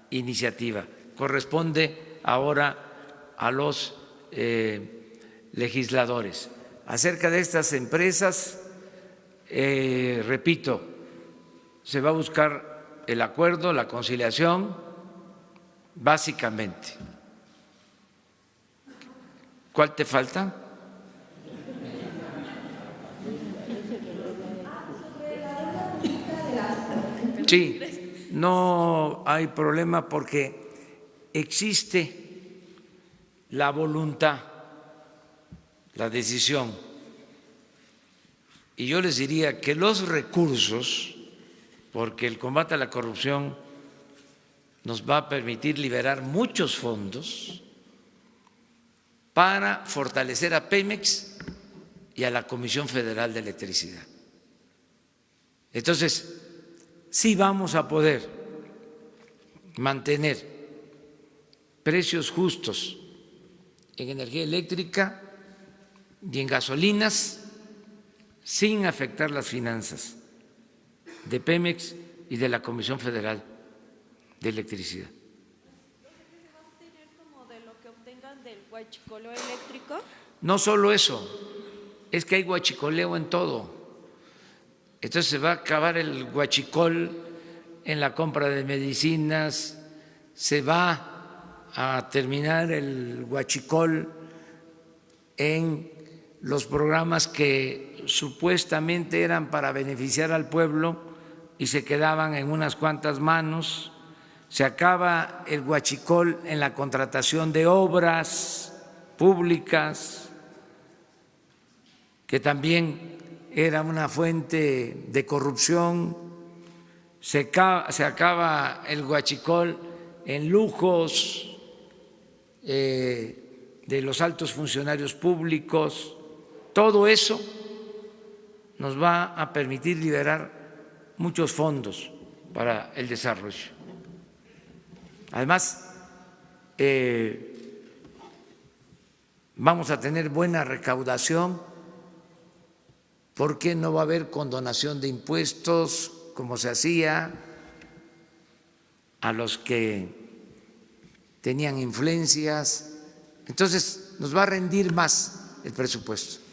[SPEAKER 1] iniciativa. Corresponde ahora a los legisladores. Acerca de estas empresas, repito, se va a buscar el acuerdo, la conciliación, básicamente. ¿Cuál te falta? Sí, no hay problema porque existe la voluntad, la decisión. Y yo les diría que los recursos, porque el combate a la corrupción nos va a permitir liberar muchos fondos para fortalecer a Pemex y a la Comisión Federal de Electricidad. Entonces, sí vamos a poder mantener precios justos en energía eléctrica y en gasolinas sin afectar las finanzas de Pemex y de la Comisión Federal de Electricidad.
[SPEAKER 8] ¿Se va a obtener como de lo que obtengan del huachicoleo eléctrico?
[SPEAKER 1] No solo eso, es que hay huachicoleo en todo. Entonces se va a acabar el huachicol en la compra de medicinas, se va a terminar el huachicol en los programas que supuestamente eran para beneficiar al pueblo y se quedaban en unas cuantas manos, se acaba el huachicol en la contratación de obras públicas, que también era una fuente de corrupción, se acaba el huachicol en lujos de los altos funcionarios públicos. Todo eso nos va a permitir liberar muchos fondos para el desarrollo. Además, vamos a tener buena recaudación porque no va a haber condonación de impuestos como se hacía a los que tenían influencias. Entonces, nos va a rendir más el presupuesto.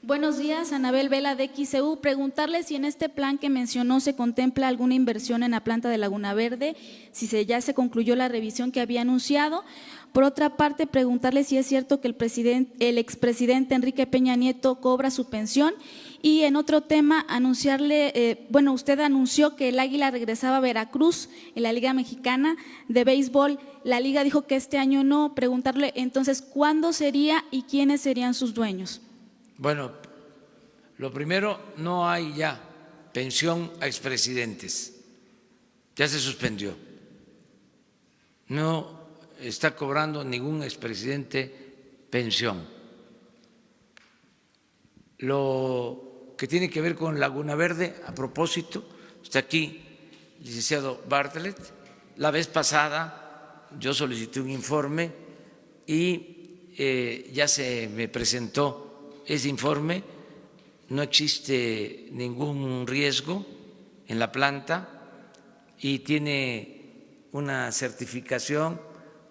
[SPEAKER 9] Buenos días, Anabel Vela de XCU. Preguntarle si en este plan que mencionó se contempla alguna inversión en la planta de Laguna Verde, si ya se concluyó la revisión que había anunciado. Por otra parte, preguntarle si es cierto que el expresidente Enrique Peña Nieto cobra su pensión. Y en otro tema, anunciarle, usted anunció que el Águila regresaba a Veracruz en la Liga Mexicana de Béisbol. La Liga dijo que este año no. Preguntarle entonces, ¿cuándo sería y quiénes serían sus dueños?
[SPEAKER 1] Bueno, lo primero, no hay ya pensión a expresidentes, ya se suspendió. No está cobrando ningún expresidente pensión. Lo que tiene que ver con Laguna Verde, a propósito, está aquí el licenciado Bartlett. La vez pasada yo solicité un informe y ya se me presentó ese informe. No existe ningún riesgo en la planta y tiene una certificación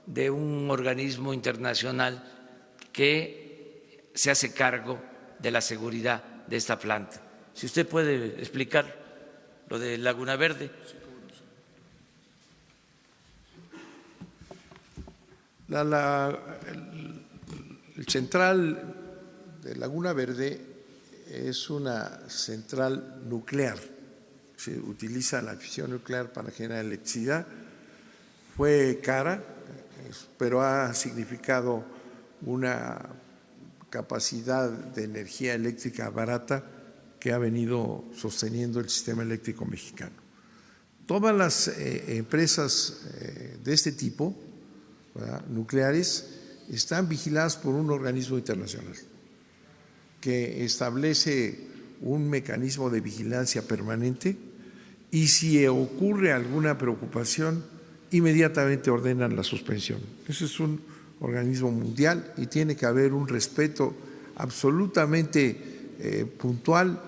[SPEAKER 1] de un organismo internacional que se hace cargo de la seguridad de esta planta. Si usted puede explicar lo de Laguna Verde.
[SPEAKER 2] El central de Laguna Verde es una central nuclear. Se utiliza la fisión nuclear para generar electricidad. Fue cara, pero ha significado una capacidad de energía eléctrica barata que ha venido sosteniendo el sistema eléctrico mexicano. Todas las empresas de este tipo, ¿verdad?, nucleares, están vigiladas por un organismo internacional que establece un mecanismo de vigilancia permanente y si ocurre alguna preocupación, inmediatamente ordenan la suspensión. Ese es un organismo mundial y tiene que haber un respeto absolutamente puntual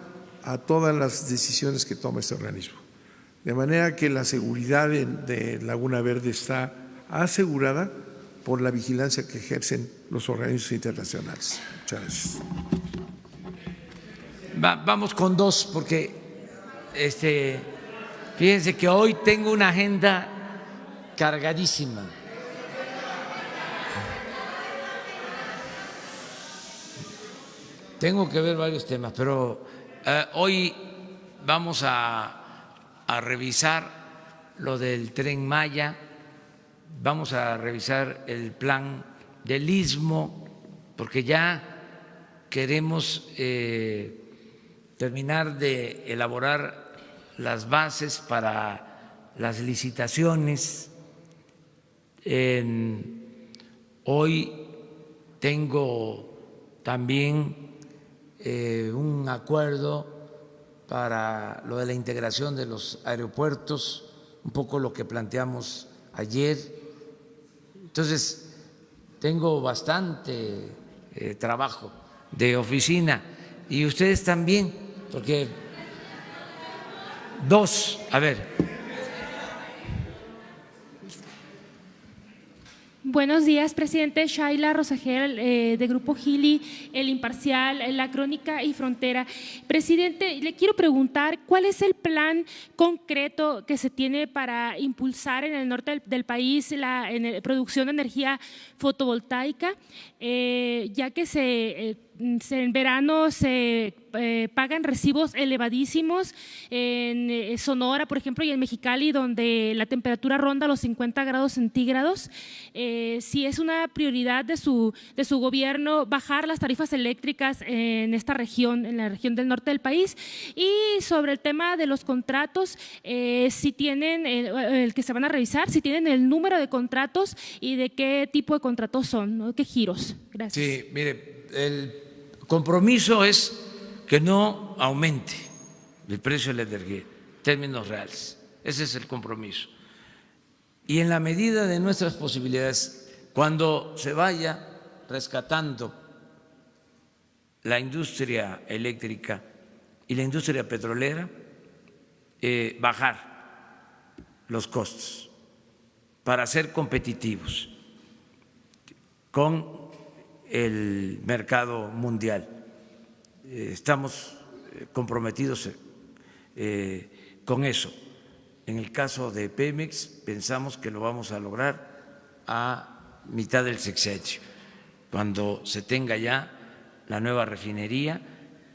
[SPEAKER 2] a todas las decisiones que toma este organismo. De manera que la seguridad de Laguna Verde está asegurada por la vigilancia que ejercen los organismos internacionales. Muchas gracias.
[SPEAKER 1] Vamos con dos, porque fíjense que hoy tengo una agenda cargadísima. Tengo que ver varios temas, pero hoy vamos a revisar lo del Tren Maya, vamos a revisar el plan del Istmo, porque ya queremos terminar de elaborar las bases para las licitaciones. Hoy tengo también un acuerdo para lo de la integración de los aeropuertos, un poco lo que planteamos ayer. Entonces, tengo bastante trabajo de oficina y ustedes también, porque
[SPEAKER 10] Buenos días, presidente. Shaila Rosagel, de Grupo Gili, El Imparcial, La Crónica y Frontera. Presidente, le quiero preguntar cuál es el plan concreto que se tiene para impulsar en el norte del país la producción de energía fotovoltaica, ya que en verano se pagan recibos elevadísimos en Sonora, por ejemplo, y en Mexicali, donde la temperatura ronda los 50 grados centígrados. Si es una prioridad de su gobierno bajar las tarifas eléctricas en esta región, en la región del norte del país. Y sobre el tema de los contratos, si tienen el que se van a revisar, si tienen el número de contratos y de qué tipo de contratos son, ¿no? ¿Qué giros? Gracias.
[SPEAKER 1] Sí, mire, el compromiso es que no aumente el precio de la energía en términos reales. Ese es el compromiso. Y en la medida de nuestras posibilidades, cuando se vaya rescatando la industria eléctrica y la industria petrolera, bajar los costos para ser competitivos con el mercado mundial. Estamos comprometidos con eso. En el caso de Pemex, pensamos que lo vamos a lograr a mitad del sexenio, cuando se tenga ya la nueva refinería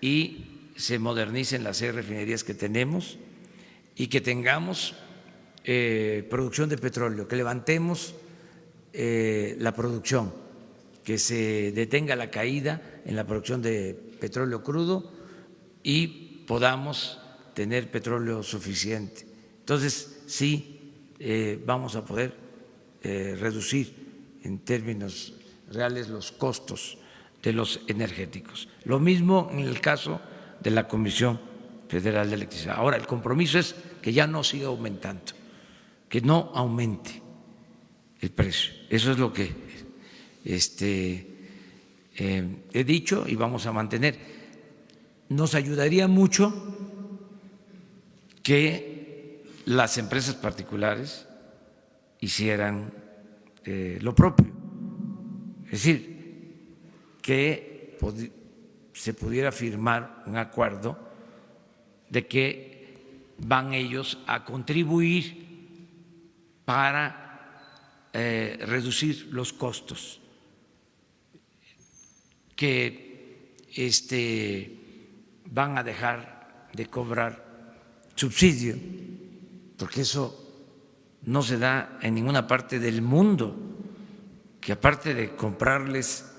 [SPEAKER 1] y se modernicen las 6 refinerías que tenemos y que tengamos producción de petróleo, que levantemos la producción, que se detenga la caída en la producción de petróleo crudo y podamos tener petróleo suficiente. Entonces, sí, vamos a poder reducir en términos reales los costos de los energéticos. Lo mismo en el caso de la Comisión Federal de Electricidad. Ahora, el compromiso es que ya no siga aumentando, que no aumente el precio. Eso es lo que he dicho y vamos a mantener. Nos ayudaría mucho que las empresas particulares hicieran lo propio, es decir, que se pudiera firmar un acuerdo de que van ellos a contribuir para reducir los costos, que van a dejar de cobrar subsidio, porque eso no se da en ninguna parte del mundo, que aparte de comprarles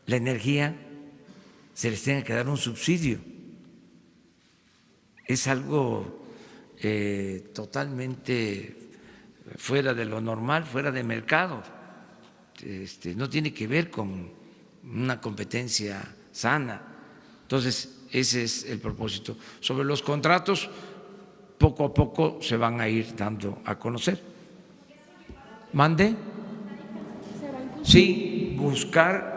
[SPEAKER 1] la energía, se les tenga que dar un subsidio. Es algo totalmente fuera de lo normal, fuera de mercado. No tiene que ver con una competencia sana. Entonces, ese es el propósito. Sobre los contratos, poco a poco se van a ir dando a conocer. ¿Mande? Sí, buscar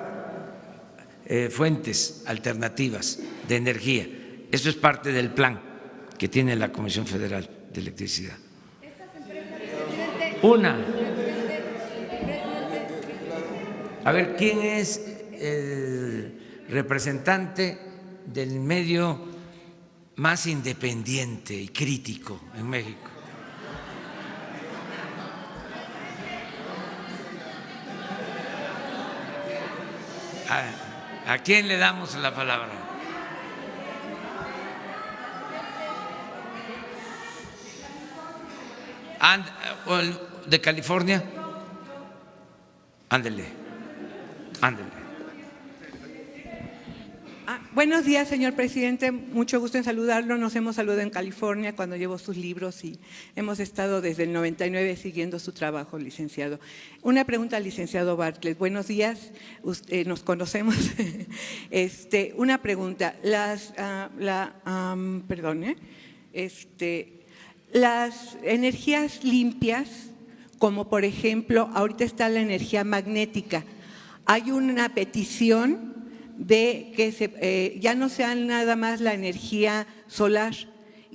[SPEAKER 1] fuentes alternativas de energía. Eso es parte del plan que tiene la Comisión Federal de Electricidad. Una. A ver, ¿quién es el representante del medio más independiente y crítico en México? ¿A quién le damos la palabra? ¿De California? Ándele, ándele.
[SPEAKER 11] Buenos días, señor presidente. Mucho gusto en saludarlo. Nos hemos saludado en California cuando llevo sus libros y hemos estado desde el 99 siguiendo su trabajo, licenciado. Una pregunta al licenciado Bartlett. Buenos días, nos conocemos. Una pregunta. Las energías limpias, como por ejemplo, ahorita está la energía magnética. Hay una petición de que ya no sea nada más la energía solar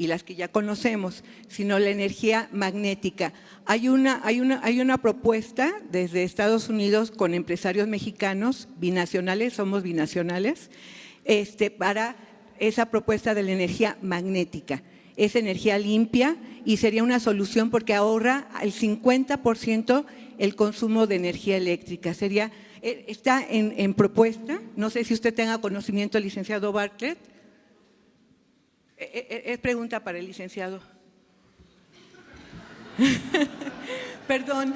[SPEAKER 11] y las que ya conocemos, sino la energía magnética. Hay una propuesta desde Estados Unidos con empresarios mexicanos, binacionales, somos binacionales, para esa propuesta de la energía magnética. Es energía limpia y sería una solución porque ahorra el 50% el consumo de energía eléctrica. Está en propuesta, no sé si usted tenga conocimiento, licenciado Bartlett. Es pregunta para el licenciado. Perdón.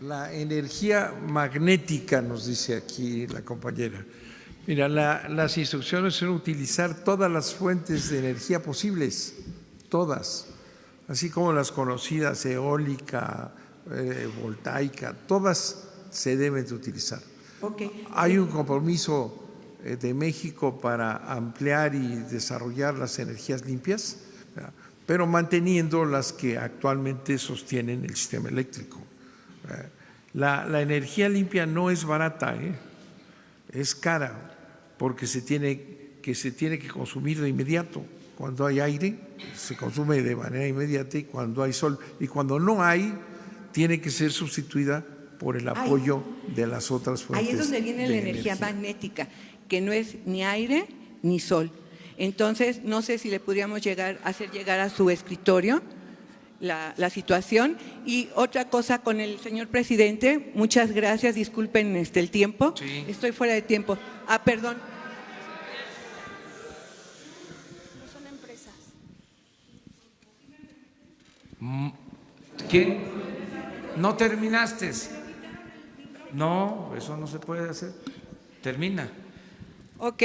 [SPEAKER 2] La energía magnética, nos dice aquí la compañera. Mira, las instrucciones son utilizar todas las fuentes de energía posibles, todas, así como las conocidas, eólica, voltaica, todas se deben de utilizar.
[SPEAKER 11] Okay.
[SPEAKER 2] Hay un compromiso de México para ampliar y desarrollar las energías limpias, pero manteniendo las que actualmente sostienen el sistema eléctrico. La energía limpia no es barata, es cara, porque se tiene que consumir de inmediato. Cuando hay aire, se consume de manera inmediata, y cuando hay sol. Y cuando no hay, tiene que ser sustituida por el apoyo de las otras fuentes.
[SPEAKER 11] Ahí es donde viene la energía magnética, que no es ni aire ni sol. Entonces, no sé si le podríamos hacer llegar a su escritorio la situación. Y otra cosa con el señor presidente, muchas gracias, disculpen el tiempo, sí. Estoy fuera de tiempo. Perdón.
[SPEAKER 8] No son empresas.
[SPEAKER 1] ¿Qué? ¿No terminaste? No, eso no se puede hacer. Termina.
[SPEAKER 11] Ok,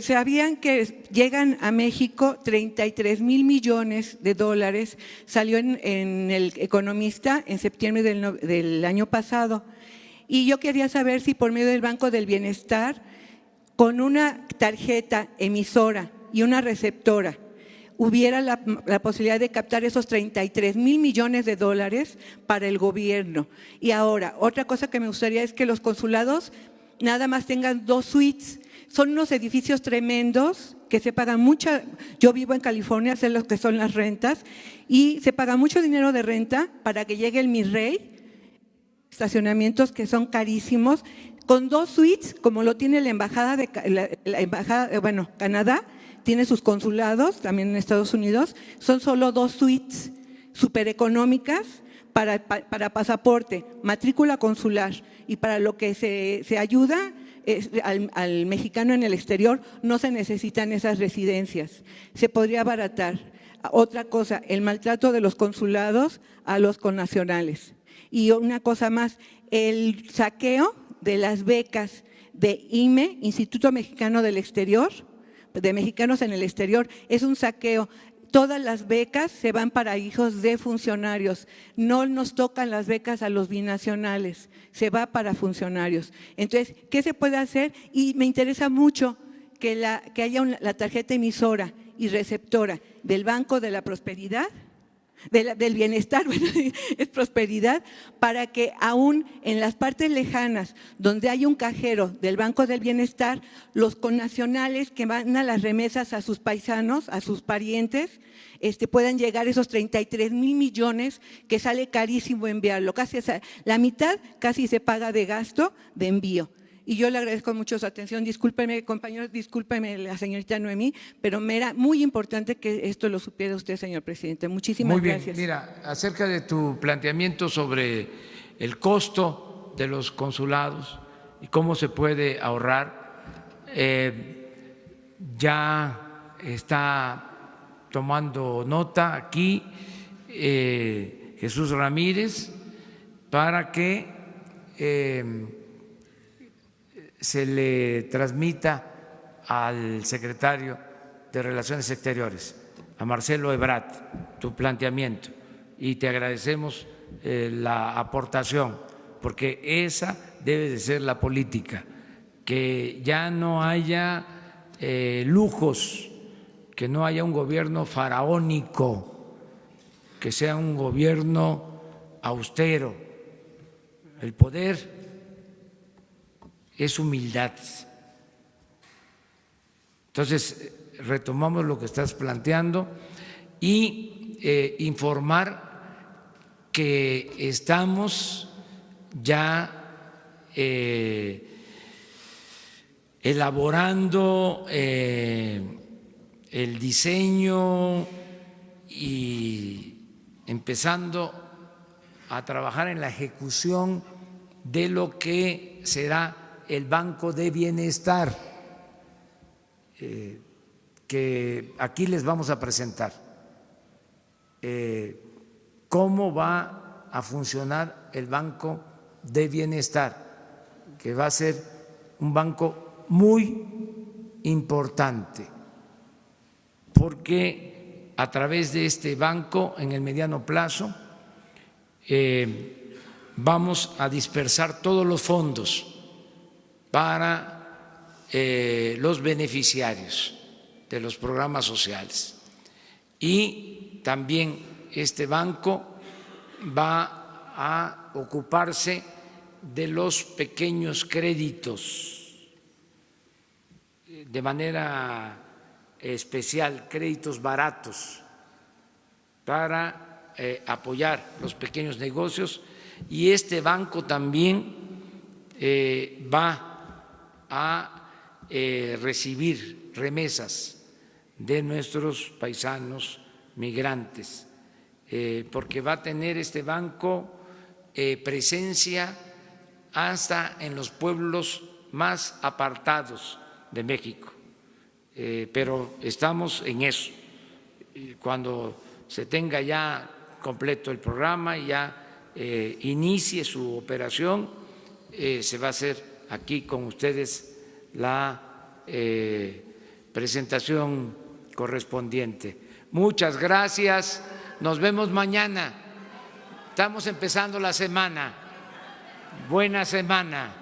[SPEAKER 11] ¿sabían que llegan a México 33,000 millones de dólares? Salió en El Economista en septiembre del año pasado. Y yo quería saber si por medio del Banco del Bienestar, con una tarjeta emisora y una receptora, hubiera la posibilidad de captar esos 33,000 millones de dólares para el gobierno. Y ahora, otra cosa que me gustaría es que los consulados nada más tengan 2 suites. Son unos edificios tremendos que se pagan mucho. Yo vivo en California, sé lo que son las rentas, y se paga mucho dinero de renta para que llegue el Mi Rey, estacionamientos que son carísimos, con 2 suites, como lo tiene la embajada Canadá, tiene sus consulados también en Estados Unidos, son solo 2 suites súper económicas para pasaporte, matrícula consular, y para lo que se ayuda al mexicano en el exterior no se necesitan esas residencias, se podría abaratar. Otra cosa, el maltrato de los consulados a los connacionales. Y una cosa más, el saqueo de las becas de IME, Instituto Mexicano del Exterior, de mexicanos en el exterior, es un saqueo. Todas las becas se van para hijos de funcionarios, no nos tocan las becas a los binacionales, se va para funcionarios. Entonces, ¿qué se puede hacer? Y me interesa mucho que haya la tarjeta emisora y receptora del Banco de la Prosperidad, del Bienestar, bueno, es prosperidad, para que aún en las partes lejanas donde hay un cajero del Banco del Bienestar, los connacionales que van a las remesas a sus paisanos, a sus parientes, puedan llegar esos 33,000 millones que sale carísimo enviarlo. Casi la mitad casi se paga de gasto de envío. Y yo le agradezco mucho su atención. Discúlpeme, compañeros, discúlpeme la señorita Noemí, pero me era muy importante que esto lo supiera usted, señor presidente. Muchísimas gracias.
[SPEAKER 1] Muy bien, mira, acerca de tu planteamiento sobre el costo de los consulados y cómo se puede ahorrar, ya está tomando nota aquí Jesús Ramírez para que se le transmita al secretario de Relaciones Exteriores, a Marcelo Ebrard, tu planteamiento, y te agradecemos la aportación, porque esa debe de ser la política, que ya no haya lujos, que no haya un gobierno faraónico, que sea un gobierno austero. El poder es humildad. Entonces, retomamos lo que estás planteando y informar que estamos ya elaborando el diseño y empezando a trabajar en la ejecución de lo que será el Banco de Bienestar, que aquí les vamos a presentar cómo va a funcionar el Banco de Bienestar, que va a ser un banco muy importante, porque a través de este banco, en el mediano plazo, vamos a dispersar todos los fondos para los beneficiarios de los programas sociales. Y también este banco va a ocuparse de los pequeños créditos, de manera especial, créditos baratos, para apoyar los pequeños negocios, y este banco también va a recibir remesas de nuestros paisanos migrantes, porque va a tener este banco presencia hasta en los pueblos más apartados de México, pero estamos en eso. Cuando se tenga ya completo el programa y ya inicie su operación, se va a hacer aquí con ustedes la presentación correspondiente. Muchas gracias, nos vemos mañana. Estamos empezando la semana. Buena semana.